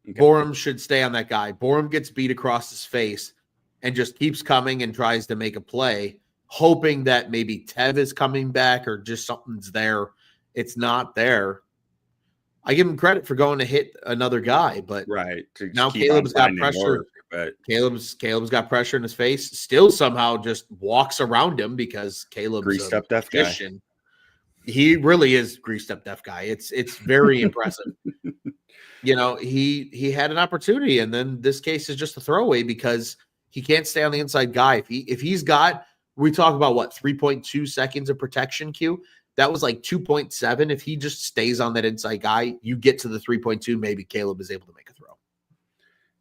Okay. Borom should stay on that guy. Borom gets beat across his face and just keeps coming and tries to make a play, hoping that maybe Tev is coming back or just something's there. It's not there. I give him credit for going to hit another guy, but now Caleb's got pressure. Caleb's got pressure in his face. Still somehow just walks around him because Caleb's greased up deaf guy. He really is greased up deaf guy. It's very impressive. He had an opportunity, and then this case is just a throwaway because he can't stay on the inside guy. If he's got we talk about what 3.2 seconds of protection Q. That was like 2.7. If he just stays on that inside guy, you get to the 3.2. Maybe Caleb is able to make a throw.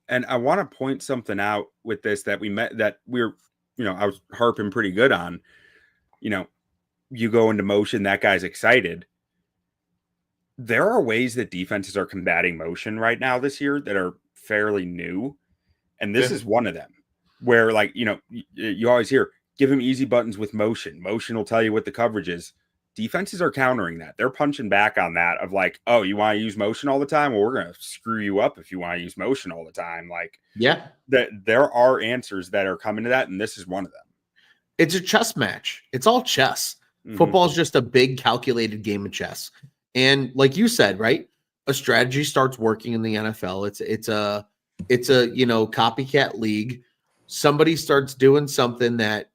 And I want to point something out with this that we're, I was harping pretty good on. You go into motion, that guy's excited. There are ways that defenses are combating motion right now this year that are fairly new. And this is one of them where, like, you always hear, give him easy buttons with motion. Motion will tell you what the coverage is. Defenses are countering that. They're punching back on that of like, oh, you want to use motion all the time? Well, we're going to screw you up if you want to use motion all the time. Like, yeah, there are answers that are coming to that, and this is one of them. It's a chess match. It's all chess. Football is just a big calculated game of chess. And like you said, right, a strategy starts working in the NFL. It's a copycat league. Somebody starts doing something that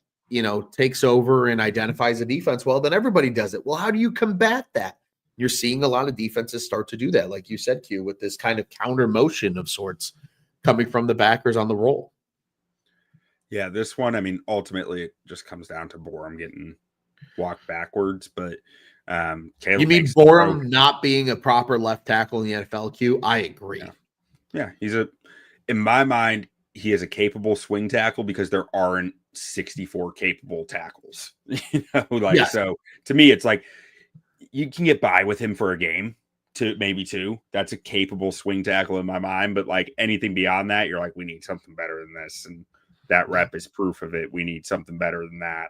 takes over and identifies a defense. Well, then everybody does it. Well, how do you combat that? You're seeing a lot of defenses start to do that, like you said, Q, with this kind of counter motion of sorts coming from the backers on the roll. Yeah, this one, I mean, ultimately it just comes down to Borom getting walked backwards, but Caleb, you mean Borom not being a proper left tackle in the NFL, Q? I agree. Yeah, in my mind, he is a capable swing tackle because there aren't 64 capable tackles. So to me, it's like you can get by with him for a game, to maybe two. That's a capable swing tackle in my mind, but like anything beyond that, you're like, we need something better than this, and that rep is proof of it. We need something better than that.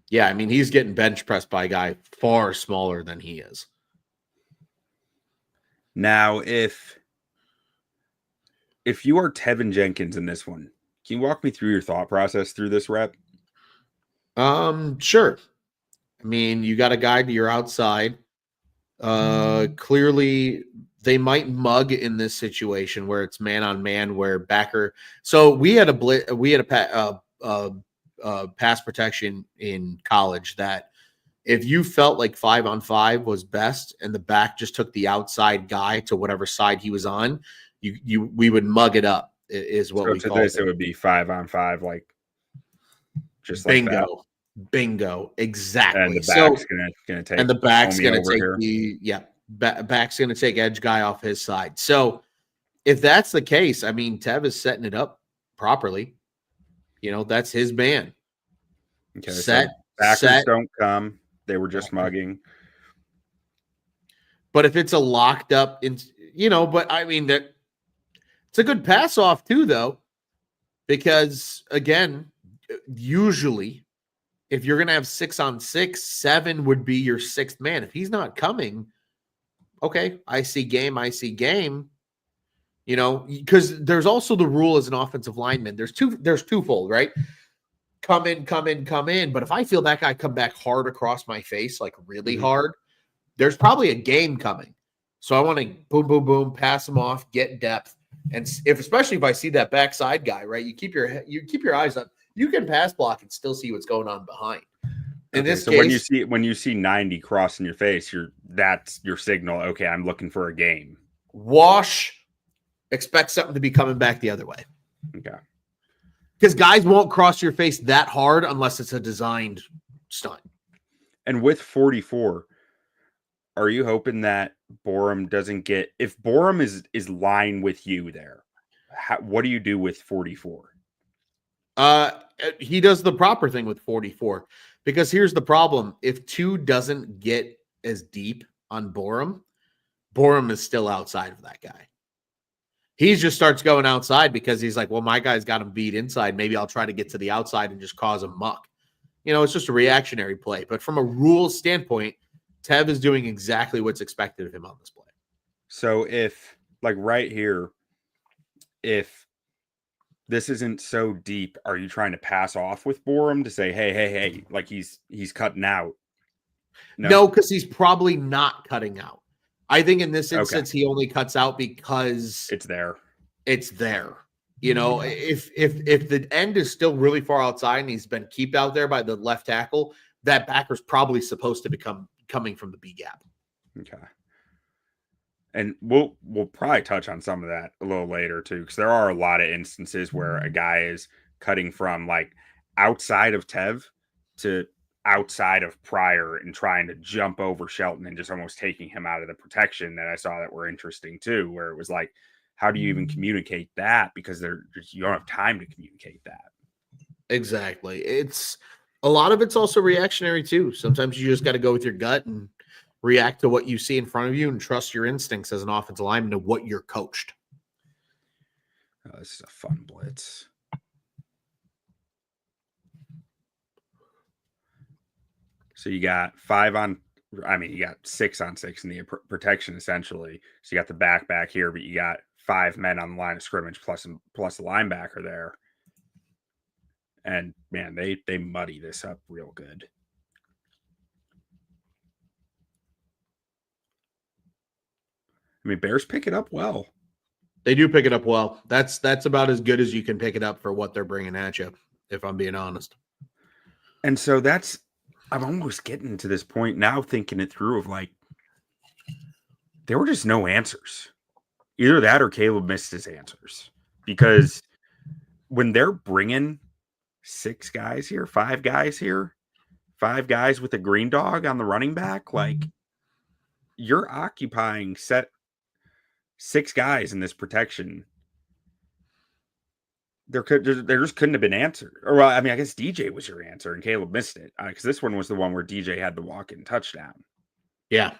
Yeah, I mean, he's getting bench pressed by a guy far smaller than he is. Now, if you are Teven Jenkins in this one, can you walk me through your thought process through this rep? Sure. I mean, you got a guy to your outside. Clearly, they might mug in this situation where it's man on man, where backer. So we had a pass protection in college that if you felt like 5-on-5 was best and the back just took the outside guy to whatever side he was on, we would mug it up. Is what we call it. It would be 5-on-5 like just bingo, like that. Bingo, exactly. And the back's gonna take, and the back's gonna take here. Back's gonna take edge guy off his side. So if that's the case, I mean, Tev is setting it up properly. That's his man. Okay, so backers don't come. They were just mugging. But if it's a locked up, but I mean that it's a good pass off too, though, because again, usually if you're gonna have 6-on-6, 7 would be your sixth man. If he's not coming, okay, I see game. Because there's also the rule as an offensive lineman. There's twofold, right? Come in. But if I feel that guy come back hard across my face, like really hard, there's probably a game coming. So I want to boom, pass him off, get depth. And especially if I see that backside guy, right? You keep your eyes up. You can pass block and still see what's going on behind. In this case, when you see 90 crossing your face, that's your signal. Okay, I'm looking for a game. Wash. Expect something to be coming back the other way. Okay. Because guys won't cross your face that hard unless it's a designed stunt. And with 44, are you hoping that Borom doesn't get... If Borom is line with you there, what do you do with 44? He does the proper thing with 44. Because here's the problem. If 2 doesn't get as deep on Borom is still outside of that guy. He just starts going outside because he's like, well, my guy's got him beat inside. Maybe I'll try to get to the outside and just cause him muck. It's just a reactionary play. But from a rules standpoint, Tev is doing exactly what's expected of him on this play. So if, like right here, if this isn't so deep, are you trying to pass off with Borom to say, hey, like he's cutting out? No, because he's probably not cutting out. I think in this instance, he only cuts out because it's there. If the end is still really far outside and he's been kept out there by the left tackle, that backer's probably supposed to become coming from the B gap. Okay. And we'll probably touch on some of that a little later too, because there are a lot of instances where a guy is cutting from like outside of Tev to outside of Pryor and trying to jump over Shelton and just almost taking him out of the protection that I saw that were interesting too, where it was like, how do you even communicate that? Because you don't have time to communicate that. Exactly. It's a lot of it's also reactionary too. Sometimes you just got to go with your gut and react to what you see in front of you and trust your instincts as an offensive lineman to what you're coached. Oh, this is a fun blitz. So you got 6 on 6 in the protection essentially. So you got the back here, but you got 5 men on the line of scrimmage plus a linebacker there. And man, they muddy this up real good. I mean, Bears pick it up well. They do pick it up well. That's about as good as you can pick it up for what they're bringing at you, if I'm being honest. And so I'm almost getting to this point now, thinking it through of like, there were just no answers. Either that or Caleb missed his answers. Because when they're bringing 6 guys here, 5 guys here, 5 guys with a green dog on the running back, like you're occupying 6 guys in this protection. There just couldn't have been answered. Or, well, I mean, I guess DJ was your answer and Caleb missed it. Because this one was the one where DJ had the walk-in touchdown. Yeah.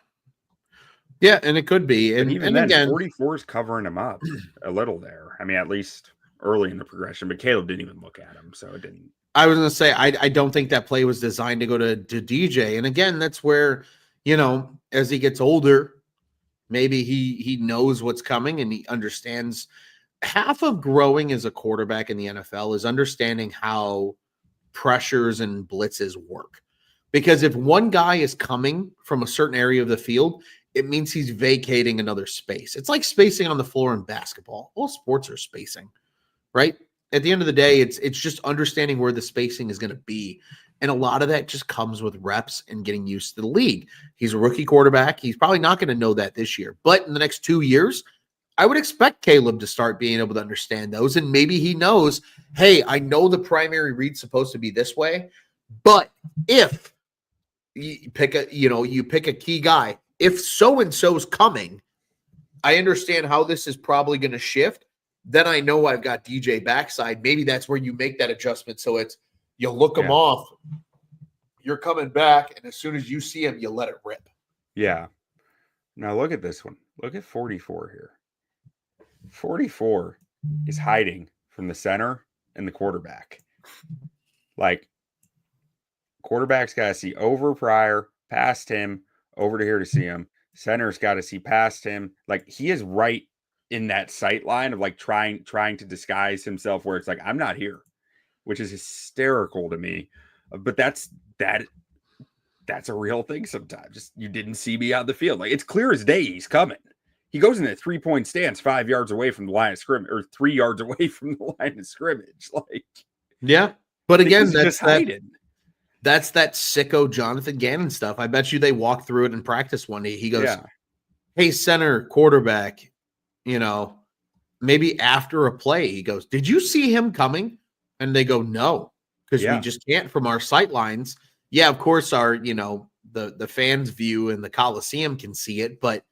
Yeah, and it could be. And even then, again, 44 is covering him up a little there. I mean, at least early in the progression. But Caleb didn't even look at him, so it didn't. I was going to say, I don't think that play was designed to go to DJ. And again, that's where, as he gets older, maybe he knows what's coming and he understands. Half of growing as a quarterback in the NFL is understanding how pressures and blitzes work. Because if one guy is coming from a certain area of the field, it means he's vacating another space. It's like spacing on the floor in basketball. All sports are spacing, right? At the end of the day, it's just understanding where the spacing is going to be. And a lot of that just comes with reps and getting used to the league. He's a rookie quarterback. He's probably not going to know that this year. But in the next 2 years, I would expect Caleb to start being able to understand those. And maybe he knows, hey, I know the primary read's supposed to be this way. But if you pick a key guy, if so-and-so's coming, I understand how this is probably going to shift. Then I know I've got DJ backside. Maybe that's where you make that adjustment. So it's, you look him off, you're coming back, and as soon as you see him, you let it rip. Yeah. Now look at this one. Look at 44 here. 44 is hiding from the center and the quarterback. Like, quarterback's got to see over Pryor, past him, over to here to see him. Center's got to see past him. Like, he is right in that sight line of like trying to disguise himself where it's like, I'm not here, which is hysterical to me. But that's a real thing sometimes. Just, you didn't see me on the field. Like, it's clear as day he's coming. He goes in a 3-point stance 5 yards away from the line of scrimmage, or 3 yards away from the line of scrimmage. Like, yeah. But again, that's that sicko Jonathan Gannon stuff. I bet you they walked through it in practice one day. He goes, hey, center, quarterback, maybe after a play, he goes, did you see him coming? And they go, no, because we just can't from our sight lines. Yeah, of course, our, the fans' view in the Coliseum can see it. But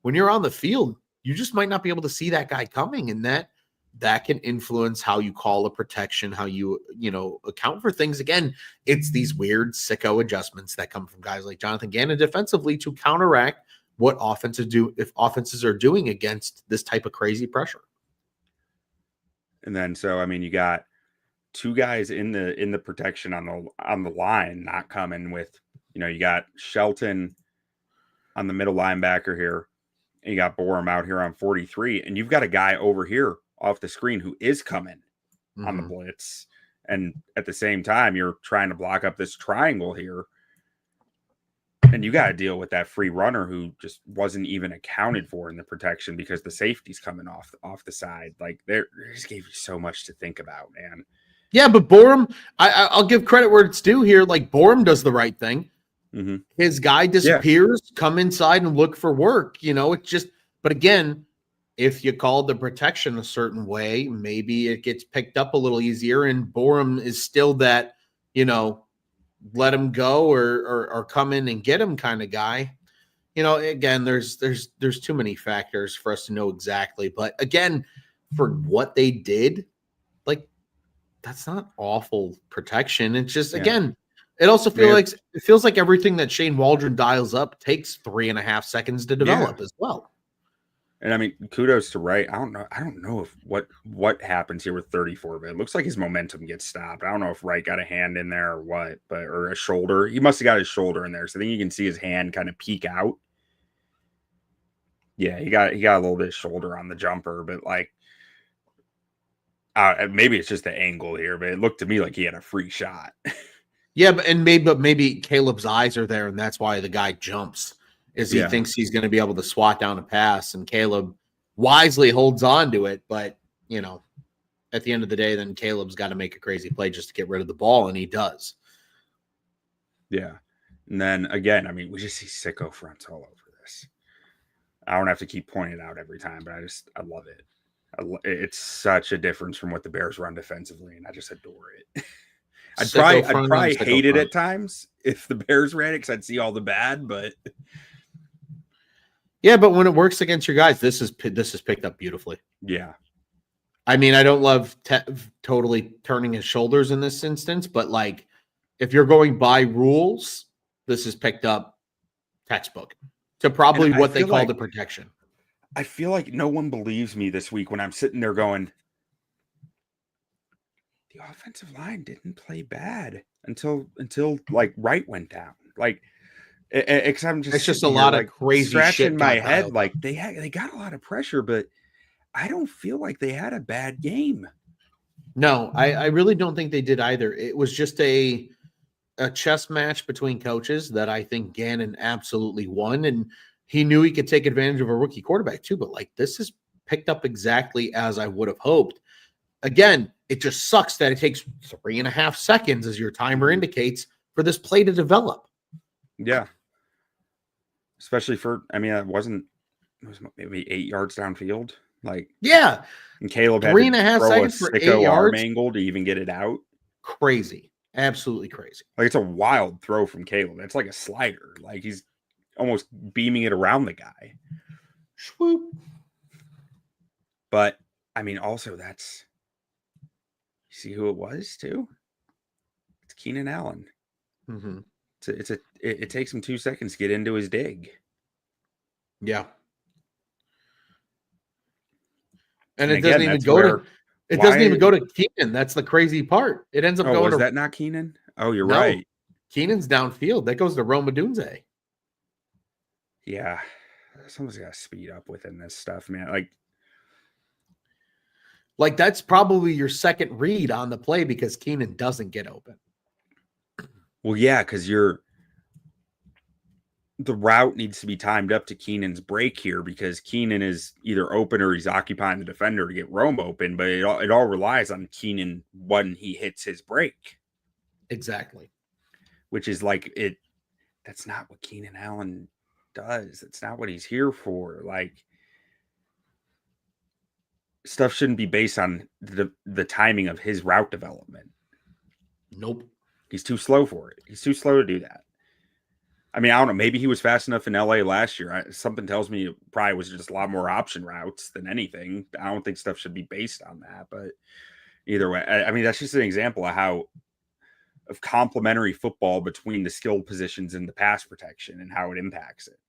when you're on the field, you just might not be able to see that guy coming. And that can influence how you call a protection, how you account for things. Again, it's these weird sicko adjustments that come from guys like Jonathan Gannon defensively to counteract what offenses do if offenses are doing against this type of crazy pressure. And then, so, I mean, you got 2 guys in the protection on the line not coming with, you got Shelton on the middle linebacker here, and you got Borom out here on 43, and you've got a guy over here off the screen who is coming on the blitz. And at the same time, you're trying to block up this triangle here. And you got to deal with that free runner who just wasn't even accounted for in the protection because the safety's coming off the side. Like, they just gave you so much to think about, man. Yeah, but Borom, I'll give credit where it's due here. Like, Borom does the right thing. Mm-hmm. His guy disappears, come inside and look for work. It's just, but again, if you called the protection a certain way, maybe it gets picked up a little easier. And Borom is still that, let him go or come in and get him kind of guy. You know, again, there's too many factors for us to know exactly. But again, for what they did, like that's not awful protection. It's just again, it also feels like everything that Shane Waldron dials up takes 3.5 seconds to develop as well. And I mean, kudos to Wright. I don't know if what happens here with 34, but it looks like his momentum gets stopped. I don't know if Wright got a hand in there or what, or a shoulder. He must have got his shoulder in there. So I think you can see his hand kind of peek out. Yeah, he got a little bit of shoulder on the jumper, but like maybe it's just the angle here, but it looked to me like he had a free shot. Yeah, but maybe Caleb's eyes are there, and that's why the guy jumps. Is he thinks he's going to be able to swat down a pass, and Caleb wisely holds on to it. But, you know, at the end of the day, then Caleb's got to make a crazy play just to get rid of the ball, and he does. Yeah. And then, again, I mean, we just see sicko fronts all over this. I don't have to keep pointing it out every time, but I love it. It's such a difference from what the Bears run defensively, and I just adore it. I'd probably hate it at times if the Bears ran it because I'd see all the bad, but... Yeah, but when it works against your guys, this is picked up beautifully. Yeah. I mean, I don't love totally turning his shoulders in this instance, but like if you're going by rules, this is picked up textbook to probably what they call the protection. I feel like no one believes me this week when I'm sitting there going, the offensive line didn't play bad until like Wright went down. Like, it's just a lot of crazy scratching shit my head. Like they got a lot of pressure, but I don't feel like they had a bad game. No, I really don't think they did either. It was just a chess match between coaches that I think Gannon absolutely won, and he knew he could take advantage of a rookie quarterback too. But like this is picked up exactly as I would have hoped. Again, it just sucks that it takes 3.5 seconds, as your timer indicates, for this play to develop. Yeah. Especially it was maybe 8 yards downfield. Like, yeah. And Caleb had 3.5 seconds for 8 yards. Arm angle to even get it out. Crazy. Absolutely crazy. Like, it's a wild throw from Caleb. It's like a slider. Like, he's almost beaming it around the guy. Swoop. But, I mean, also that's... You see who it was, too? It's Keenan Allen. Mm-hmm. It takes him 2 seconds to get into his dig. Yeah. And it doesn't even go to Keenan. That's the crazy part. It ends up going to... that not Keenan? Oh, you're right. Keenan's downfield. That goes to Roma Dunze. Yeah. Someone's got to speed up within this stuff, man. Like that's probably your second read on the play because Keenan doesn't get open. Well, yeah, because the route needs to be timed up to Keenan's break here because Keenan is either open or he's occupying the defender to get Rome open, but it all relies on Keenan when he hits his break. Exactly. Which is like it. That's not what Keenan Allen does. That's not what he's here for. Like, stuff shouldn't be based on the timing of his route development. Nope. He's too slow for it. He's too slow to do that. I mean, I don't know. Maybe he was fast enough in LA last year. Something tells me it probably was just a lot more option routes than anything. I don't think stuff should be based on that. But either way, I mean, that's just an example of complementary football between the skill positions and the pass protection and how it impacts it.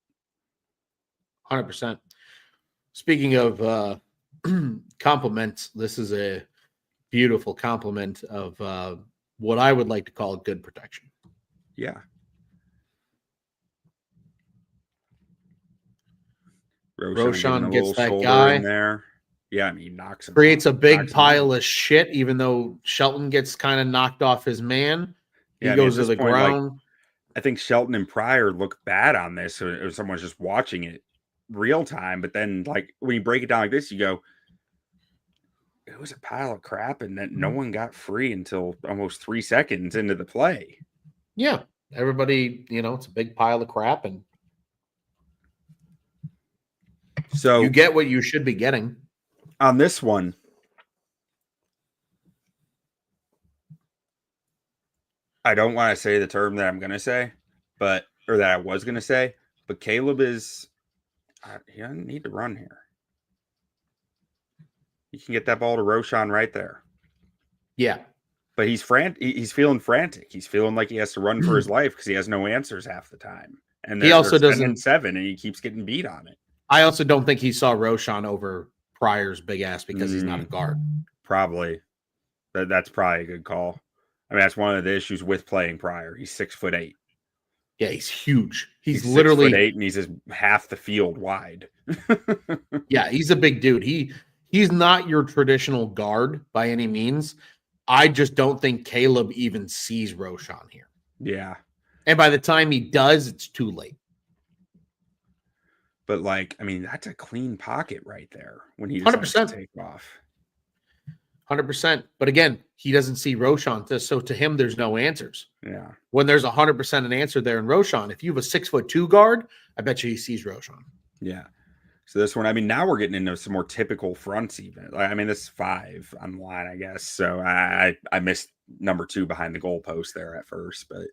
100%. Speaking of compliments, this is a beautiful compliment of what I would like to call good protection. Yeah. Roshan gets that guy in there. Yeah, I mean, he knocks him. Creates a big pile of shit, even though Shelton gets kind of knocked off his man. He goes to the ground. I think Shelton and Pryor look bad on this, or someone's just watching it real time. But then, like, when you break it down like this, you go, it was a pile of crap, and then no one got free until almost 3 seconds into the play. Yeah. Everybody, it's a big pile of crap, and so you get what you should be getting. On this one, I don't want to say the term that I'm going to say, or that I was going to say, but Caleb is, he doesn't need to run here. He can get that ball to Roshan right there. Yeah. But he's feeling frantic. He's feeling like he has to run for his life because he has no answers half the time. And he also they're doesn't 10-7, and he keeps getting beat on it. I also don't think he saw Roshan over Pryor's big ass because he's not a guard. Probably. That's probably a good call. I mean, that's one of the issues with playing Pryor. He's 6'8". Yeah, he's huge. He's literally 6'8", and he's just half the field wide. Yeah, he's a big dude. He's not your traditional guard by any means. I just don't think Caleb even sees Roshan here. Yeah. And by the time he does, it's too late. But, like, I mean, that's a clean pocket right there when he decides 100%. to take off. 100%. But again, he doesn't see Roshan. So to him, there's no answers. Yeah. When there's 100% an answer there in Roshan, if you have a 6'2" guard, I bet you he sees Roshan. Yeah. So this one, I mean, now we're getting into some more typical fronts even. Like, I mean, this is 5 on the line, I guess. So I missed number 2 behind the goalpost there at first, but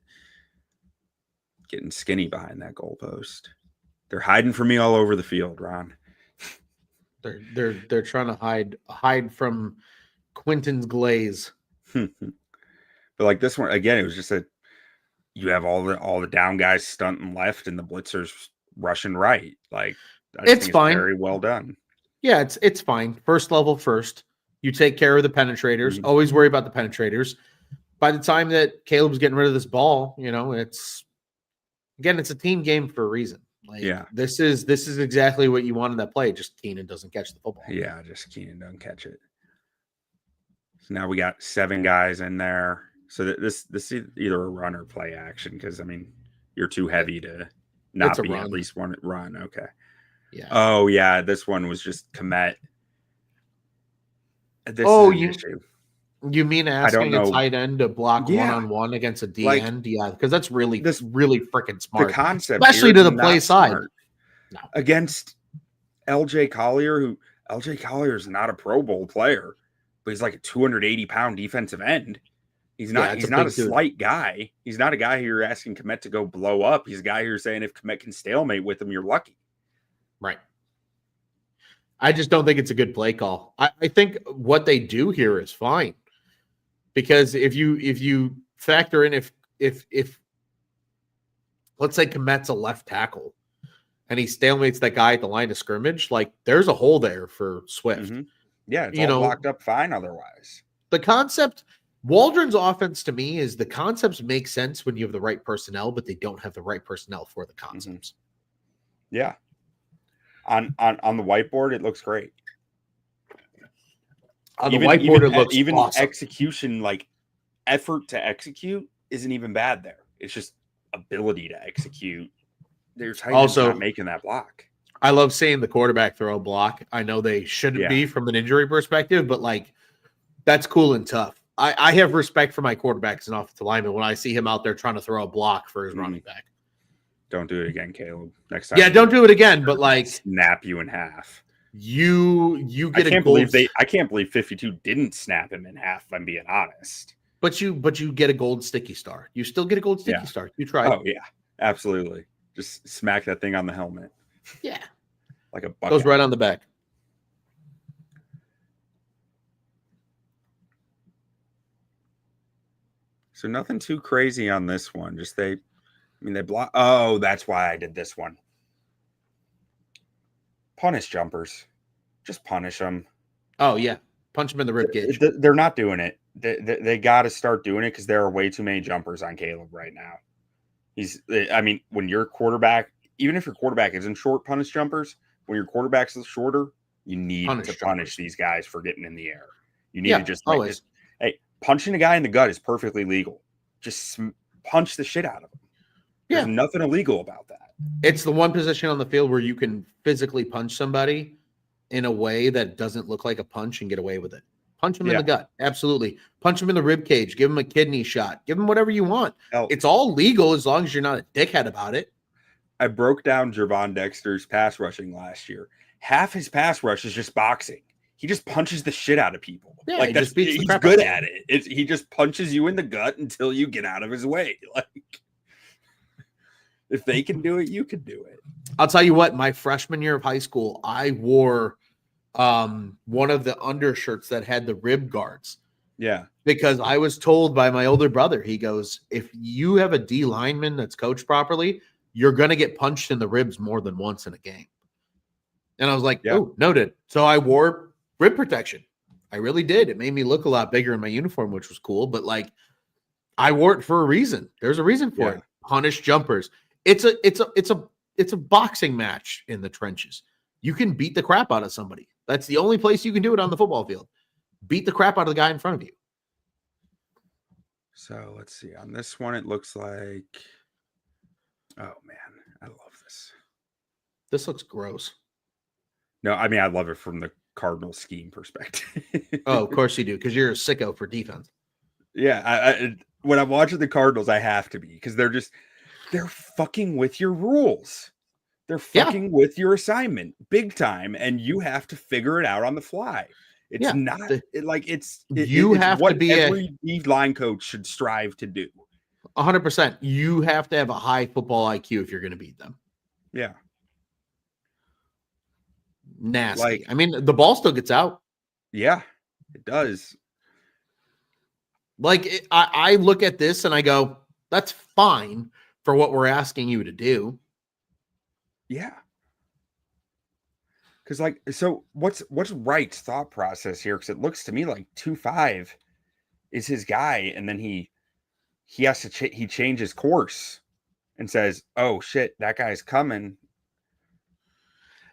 getting skinny behind that goalpost. They're hiding from me all over the field, Ron. They're trying to hide from Quentin's glaze. But like this one again, it was just you have all the down guys stunting left and the blitzers rushing right. Like it's fine. Very well done. Yeah, it's fine. First level first. You take care of the penetrators. Mm-hmm. Always worry about the penetrators. By the time that Caleb's getting rid of this ball, it's a team game for a reason. Like, yeah, this is exactly what you want in that play. Just Keenan doesn't catch the football. Yeah, just Keenan doesn't catch it. So now we got 7 guys in there. So this is either a run or play action because I mean you're too heavy to not be at least one run. Okay. Yeah. Oh yeah, this one was just Komet. You mean asking a tight end to block one-on-one against a D end? Yeah, because that's really freaking smart. The concept, especially to the play side. No. Against LJ Collier, who LJ Collier is not a Pro Bowl player, but he's like a 280-pound defensive end. He's not a slight guy. He's not a guy who you're asking Komet to go blow up. He's a guy who're saying if Komet can stalemate with him, you're lucky. Right. I just don't think it's a good play call. I think what they do here is fine. Because if you factor in if let's say Komet's a left tackle and he stalemates that guy at the line of scrimmage, like there's a hole there for Swift. Mm-hmm. Yeah, it's all locked up fine otherwise. The concept, Waldron's offense to me is the concepts make sense when you have the right personnel, but they don't have the right personnel for the concepts. Mm-hmm. Yeah. On the whiteboard, it looks great. On the whiteboard, it looks awesome. Execution, like effort to execute, isn't even bad there. It's just ability to execute. There's also not making that block. I love seeing the quarterback throw a block. I know they shouldn't be from an injury perspective, but like that's cool and tough. I have respect for my quarterbacks and offensive lineman when I see him out there trying to throw a block for his running back. Don't do it again, Caleb. Next time. Yeah, don't do it again. But like, snap you in half. You get I can't believe 52 didn't snap him in half. If I'm being honest. But you get a gold sticky star. You still get a gold sticky star. You tried. Oh yeah, absolutely. Just smack that thing on the helmet. Yeah, like a bucket. Goes right on the back. So nothing too crazy on this one. Just they block. Oh, that's why I did this one. Punish jumpers. Just punish them. Oh, yeah. Punch them in the ribcage. They're not doing it. They got to start doing it because there are way too many jumpers on Caleb right now. When your quarterback, even if your quarterback isn't short, punish jumpers. When your quarterback's shorter, you need to punish these guys for getting in the air. You need to just punching a guy in the gut is perfectly legal. Just punch the shit out of him. There's nothing illegal about that. It's the one position on the field where you can physically punch somebody in a way that doesn't look like a punch and get away with it. Punch him in the gut. Absolutely. Punch him in the rib cage. Give him a kidney shot. Give him whatever you want. It's all legal as long as you're not a dickhead about it. I broke down Gervon Dexter's pass rushing last year. Half his pass rush is just boxing. he just punches the shit out of people. Yeah, like he that's just beats the he's crap good out of at it. He just punches you in the gut until you get out of his way. Like if they can do it, you can do it. I'll tell you what, my freshman year of high school, I wore one of the undershirts that had the rib guards. Yeah. Because I was told by my older brother, he goes, if you have a D lineman that's coached properly, you're going to get punched in the ribs more than once in a game. And I was like, oh, noted. So I wore rib protection. I really did. It made me look a lot bigger in my uniform, which was cool. But like, I wore it for a reason. There's a reason for it. Punish jumpers. It's a boxing match in the trenches. You can beat the crap out of somebody. That's the only place you can do it on the football field. Beat the crap out of the guy in front of you. So let's see. On this one, it looks like, oh man, I love this. This looks gross. No, I mean, I love it from the Cardinals scheme perspective. Oh, of course you do, because you're a sicko for defense. Yeah, I when I'm watching the Cardinals, I have to be, because they're fucking with your rules. They're fucking with your assignment big time, and you have to figure it out on the fly. It's you have what to be every line coach should strive to do. 100%. You have to have a high football IQ if you're going to beat them. Yeah. Nasty. Like, I mean, the ball still gets out. Yeah, it does. Like, I look at this and I go, that's fine for what we're asking you to do. Yeah. Because, like, so what's Wright's thought process here? Because it looks to me like 2-5 is his guy, and then he has to he changes course and says, "Oh shit, that guy's coming."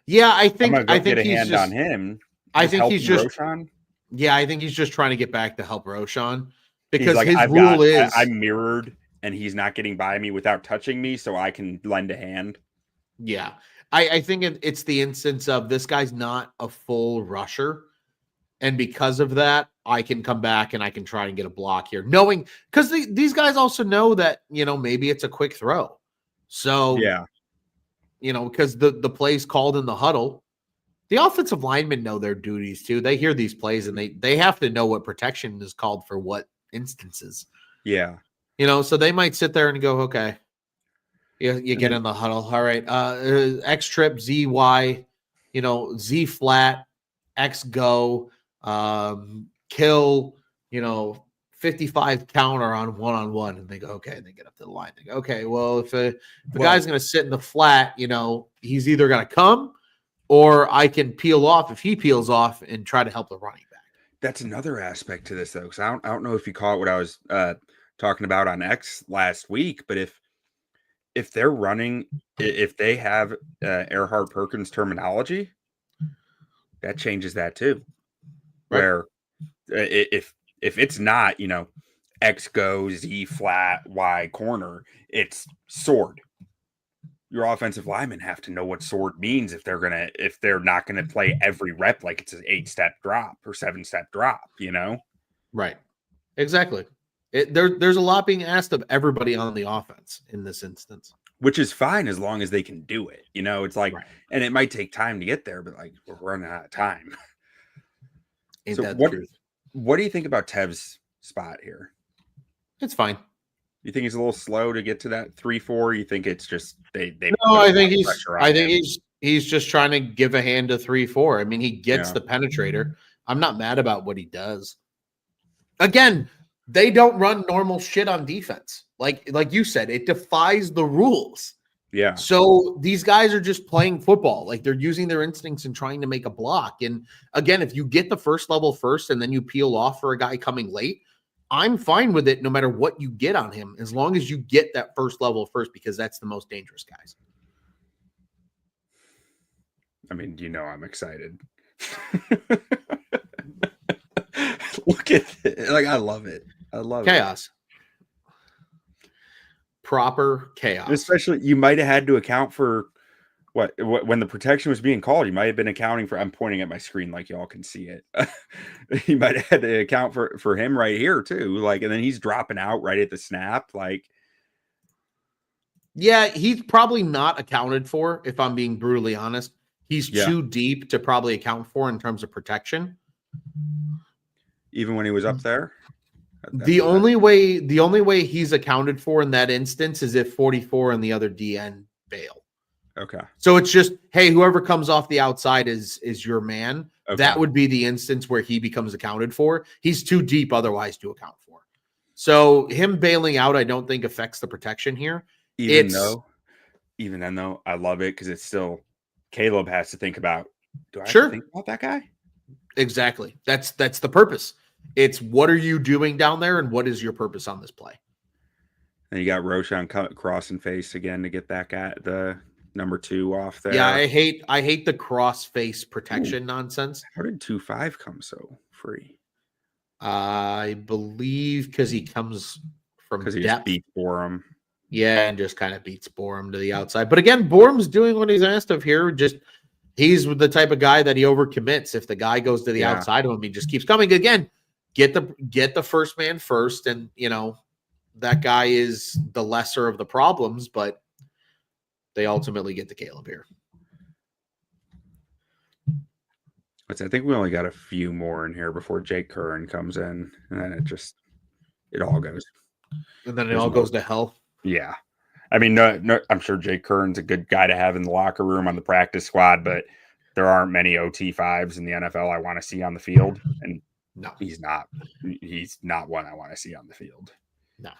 Yeah, I think I'm gonna get a he's hand just, on him. I think he's just Roshan. Yeah, I think he's just trying to get back to help Roshan because like, his rule is I'm mirrored and he's not getting by me without touching me, so I can lend a hand. Yeah. I think it's the instance of this guy's not a full rusher. And because of that, I can come back and I can try and get a block here. Knowing, because these guys also know that, maybe it's a quick throw. So, because the play's called in the huddle. The offensive linemen know their duties too. They hear these plays and they have to know what protection is called for what instances. Yeah. So they might sit there and go, okay. You get in the huddle. All right. X trip, Z, Y, Z flat, X go, kill, 55 counter on one-on-one. And they go, okay. And they get up to the line. They go, okay, well, if the guy's going to sit in the flat, he's either going to come or I can peel off if he peels off and try to help the running back. That's another aspect to this, though, because I don't know if you caught what I was talking about on X last week, but if they're running, if they have Earhart Perkins terminology, that changes that too. Right. Where if it's not, X go, Z flat, Y corner, it's sword. Your offensive linemen have to know what sword means if they're not gonna play every rep like it's an 8-step drop or 7-step drop, Right. Exactly. There's a lot being asked of everybody on the offense in this instance, which is fine as long as they can do it. It's like, right. And it might take time to get there, but like we're running out of time. Ain't that the truth? What do you think about Tev's spot here? It's fine. You think he's a little slow to get to that 3-4? You think it's just they? No, I think he's just trying to give a hand to 3-4. I mean, he gets the penetrator. I'm not mad about what he does. Again, they don't run normal shit on defense. Like you said, it defies the rules. Yeah. So these guys are just playing football. Like they're using their instincts and trying to make a block. And again, if you get the first level first and then you peel off for a guy coming late, I'm fine with it no matter what you get on him, as long as you get that first level first, because that's the most dangerous guys. I mean, I'm excited. Look at it. Like, I love it. I love chaos. Proper chaos. Especially, you might have had to account for what when the protection was being called. You might have been accounting for. I'm pointing at my screen like y'all can see it. You might have had to account for him right here too. Like, and then he's dropping out right at the snap. Like, yeah, he's probably not accounted for. If I'm being brutally honest, he's too deep to probably account for in terms of protection. Even when he was up there? The only way he's accounted for in that instance is if 44 and the other DN bail. Okay. So it's just, hey, whoever comes off the outside is your man. Okay. That would be the instance where he becomes accounted for. He's too deep otherwise to account for. So him bailing out, I don't think affects the protection here. Even then though, I love it because it's still Caleb has to think about, do I have to think about that guy? Exactly. That's the purpose. It's what are you doing down there and what is your purpose on this play? And you got Roshan crossing face again to get that guy, the number 2 off there. Yeah, I hate the cross face protection nonsense. How did 2-5 come so free? I believe because he comes from depth. Because he just beat Borom. Yeah, and just kind of beats Borom to the outside. But again, Borom's doing what he's asked of here. Just he's the type of guy that he overcommits. If the guy goes to the outside of him, he just keeps coming. Again, get the first man first, and that guy is the lesser of the problems, but they ultimately get to Caleb here. I think we only got a few more in here before Jake Curhan comes in, and then it all goes. And then it all goes to hell. Yeah. I mean, no, I'm sure Jake Curhan's a good guy to have in the locker room on the practice squad, but there aren't many OT5s in the NFL I want to see on the field. And no, he's not one I want to see on the field. No.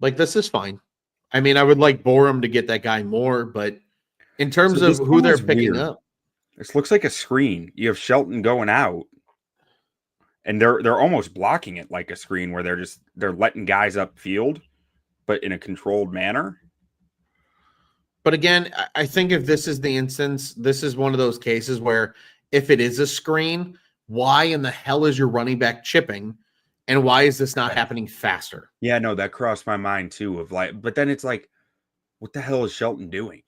Like, this is fine. I mean, I would like Borom to get that guy more, but in terms of who they're picking up. This looks like a screen. You have Shelton going out, and they're almost blocking it like a screen where they're letting guys upfield, but in a controlled manner. But again, I think if this is the instance, this is one of those cases where if it is a screen, why in the hell is your running back chipping? And why is this not happening faster? Yeah, no, that crossed my mind too. But then it's like, what the hell is Shelton doing?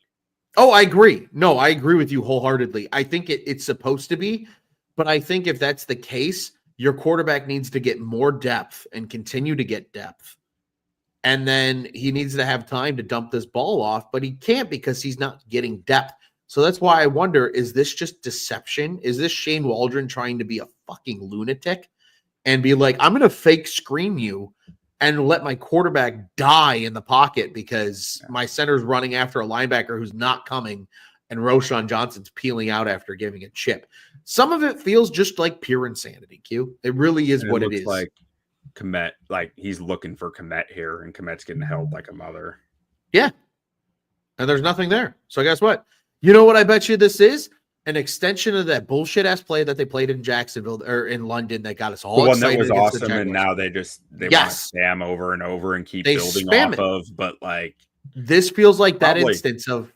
Oh, I agree. No, I agree with you wholeheartedly. I think it's supposed to be, but I think if that's the case, your quarterback needs to get more depth and continue to get depth. And then he needs to have time to dump this ball off, but he can't because he's not getting depth. So that's why I wonder, is this just deception? Is this Shane Waldron trying to be a fucking lunatic and be like, I'm going to fake screen you and let my quarterback die in the pocket because my center's running after a linebacker who's not coming and Roshan Johnson's peeling out after giving a chip. Some of it feels just like pure insanity, Q. It really is what it is. Like Komet, like he's looking for Komet here, and Komet's getting held like a mother. Yeah. And there's nothing there. So guess what? You know what I bet you this is? An extension of that bullshit ass play that they played in Jacksonville or in London that got us all excited. The one that was awesome, and now they want to spam over and over and keep building off of. But like, this feels like that instance of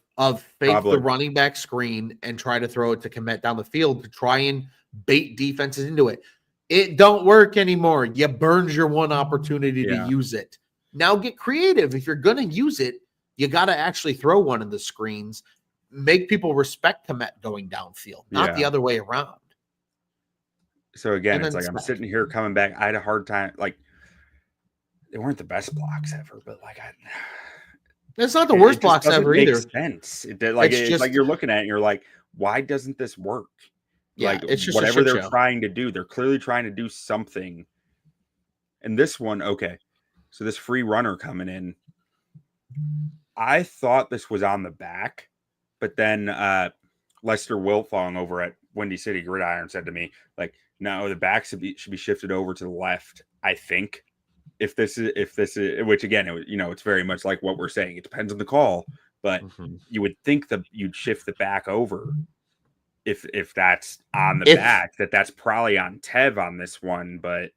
fake the running back screen and try to throw it to Komet down the field to try and bait defenses into it. It don't work anymore. You burned your one opportunity to use it. Now get creative. If you're going to use it, you got to actually throw one of the screens. Make people respect Komet going downfield, not the other way around. So again, it's like I'm sitting here coming back. I had a hard time. Like, they weren't the best blocks ever, but like it's not the worst blocks ever either. Sense. It's like you're looking at it and you're like, why doesn't this work? Yeah, like it's just whatever they're trying to do, they're clearly trying to do something. And this one, okay. So this free runner coming in, I thought this was on the back. But then Lester Wiltfong over at Windy City Gridiron said to me, like, no, the back should be shifted over to the left. I think if this is, which again, it's very much like what we're saying. It depends on the call, but you would think that you'd shift the back over if that's on the back. That's probably on Tev on this one, but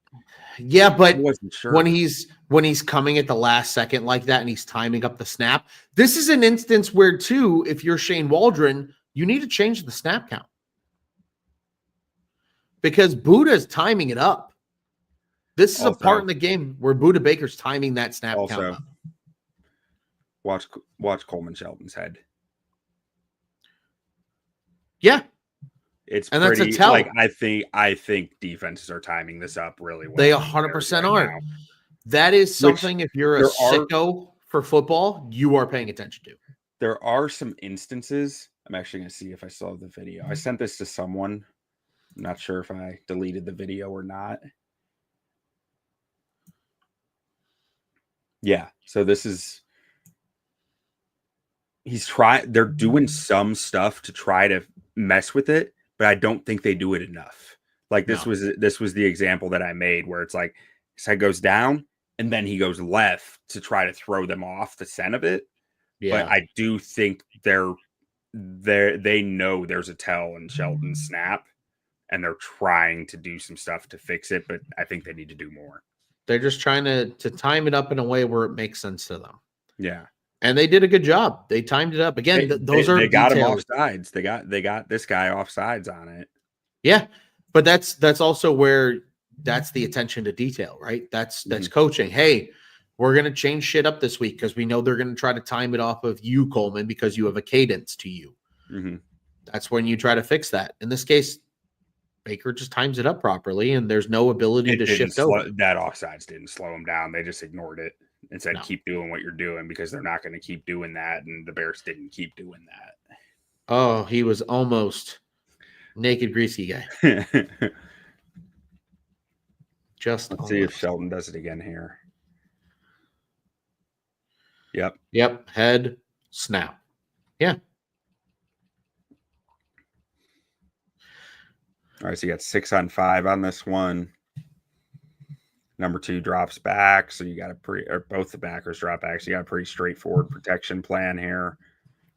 yeah, but I wasn't sure. when he's coming at the last second like that and he's timing up the snap, this is an instance where too, if you're Shane Waldron, you need to change the snap count because Buddha's timing it up. This is a part in the game where Buddha Baker's timing that snap count up. Watch Coleman Shelton's head. Yeah. It's and pretty, that's a tell. Like I think defenses are timing this up really well. They 100% are. Now. That is something if you're a sicko for football, you are paying attention to. There are some instances. I'm actually going to see if I still have the video. I sent this to someone. Not sure if I deleted the video or not. Yeah. So they're doing some stuff to try to mess with it, but I don't think they do it enough. Like this No. was the example that I made where it's like his head goes down and then he goes left to try to throw them off the scent of it. Yeah. But I do think they know there's a tell in Shelton's snap, and they're trying to do some stuff to fix it, but I think they need to do more. They're just trying to time it up in a way where it makes sense to them. Yeah. And they did a good job. They timed it up. Again, those are they got him details. offsides. They got this guy offsides on it. Yeah. But that's also where that's the attention to detail, right? That's coaching. Hey, we're going to change shit up this week because we know they're going to try to time it off of you, Coleman, because you have a cadence to you. Mm-hmm. That's when you try to fix that. In this case, Baker just times it up properly, and there's no ability to shift over. That offsides didn't slow him down. They just ignored it and said, No. keep doing what you're doing because they're not going to keep doing that. And the Bears didn't keep doing that. Oh, he was almost naked, greasy guy. Just Let's see if Shelton does it again here. Yep. Head snap. Yeah. All right. So you got 6 on 5 on this one. Number 2 drops back. So you got both the backers drop back. So you got a pretty straightforward protection plan here.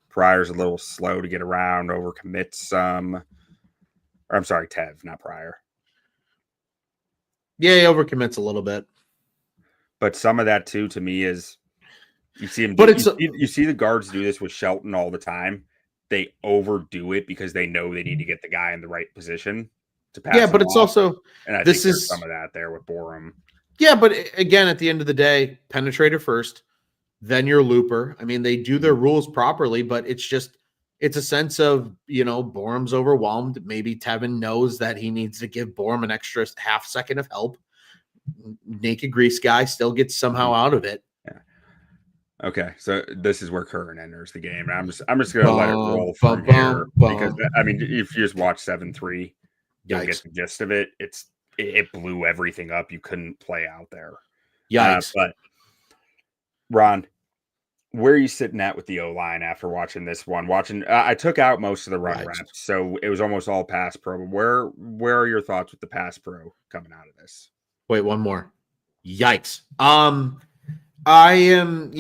Pryor's a little slow to get around, overcommits some. Or I'm sorry, Tev, not Pryor. Yeah, he overcommits a little bit. But some of that too, to me, is you see him. But you see the guards do this with Shelton all the time. They overdo it because they know they need to get the guy in the right position to pass. Yeah, but it's also, and I think there's some of that there with Borom. Yeah, but again, at the end of the day, penetrator first, then your looper. I mean, they do their rules properly, but it's a sense of, Borom's overwhelmed. Maybe Teven knows that he needs to give Borom an extra half second of help. Naked grease guy still gets somehow out of it. Yeah. Okay, so this is where Curhan enters the game. I'm just gonna let it roll from here because I mean, if you just watch 7-3, you'll get the gist of it. It blew everything up. You couldn't play out there. Yikes! But Ron, where are you sitting at with the O-line after watching this one? I took out most of the run reps, so it was almost all pass pro. But where are your thoughts with the pass pro coming out of this? Wait, one more. Yikes. I am,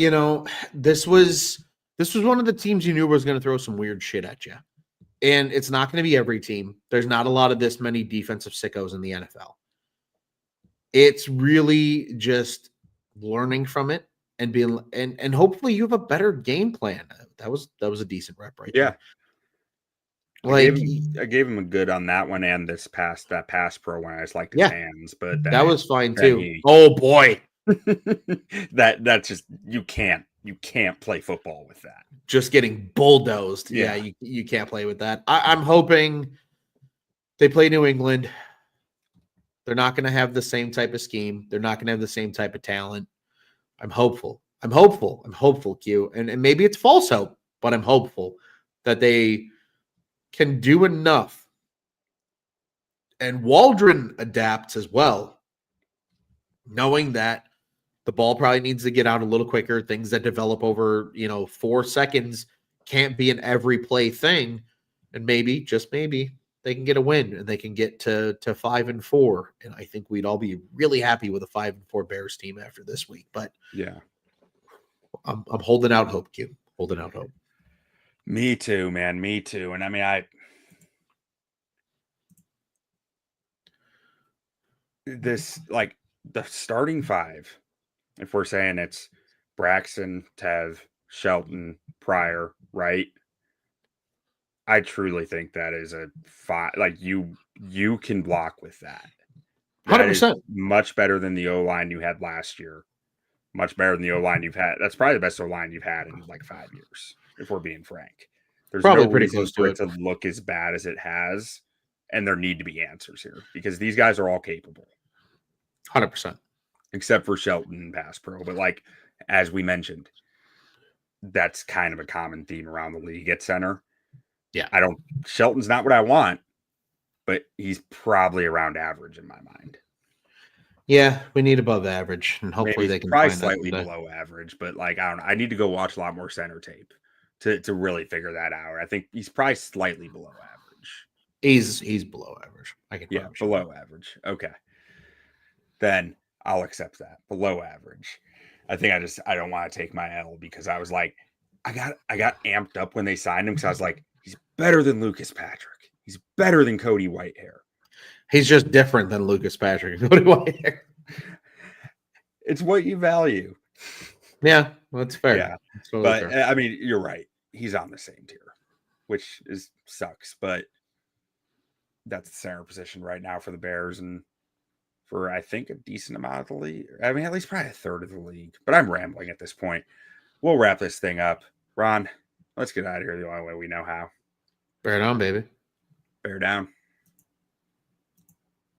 this was one of the teams you knew was going to throw some weird shit at you. And it's not going to be every team. There's not a lot of this many defensive sickos in the NFL. It's really just learning from it and being and hopefully you have a better game plan. That was a decent rep right there. Like I gave him a good on that one and that pass pro one. I just liked his hands, but that was fine too. Oh boy. that's just you can't play football with that. Just getting bulldozed. Yeah, you can't play with that. I'm hoping they play New England. They're not going to have the same type of scheme. They're not going to have the same type of talent. I'm hopeful, Q. And maybe it's false hope, but I'm hopeful that they can do enough. And Waldron adapts as well, knowing that the ball probably needs to get out a little quicker. Things that develop over, 4 seconds can't be an every play thing. And maybe, just maybe, they can get a win and they can get to 5-4. And I think we'd all be really happy with a 5-4 Bears team after this week. But yeah, I'm holding out hope, Q. Holding out hope. Me too, man. Me too. And I mean, the starting 5, if we're saying it's Braxton, Tev, Shelton, Pryor, right? I truly think that is a 5. Like you can block with that. 100%. Much better than the O-line you had last year. Much better than the O-line you've had. That's probably the best O-line you've had in like 5 years, if we're being frank. There's probably no pretty reason close for to it to look as bad as it has, and there need to be answers here because these guys are all capable. 100%. Except for Shelton and pass pro. But like, as we mentioned, that's kind of a common theme around the league at center. Yeah. Shelton's not what I want, but he's probably around average in my mind. Yeah, we need above average, and hopefully Maybe they can probably find slightly that. below average, but like I don't know. I need to go watch a lot more center tape to really figure that out. I think he's probably slightly below average. He's below average. I can Yeah, promise you below that. average. Okay. Then I'll accept that. Below average. I think I don't want to take my L because I was like, I got amped up when they signed him because I was like, he's better than Lucas Patrick. He's better than Cody Whitehair. He's just different than Lucas Patrick. What do I hear? It's what you value. Yeah, that's fair. Yeah. That's totally But fair. I mean, you're right. He's on the same tier, which sucks, but that's the center position right now for the Bears and for I think a decent amount of the league. I mean, at least probably a third of the league. But I'm rambling at this point. We'll wrap this thing up. Ron, let's get out of here the only way we know how. Bear down, baby. Bear down.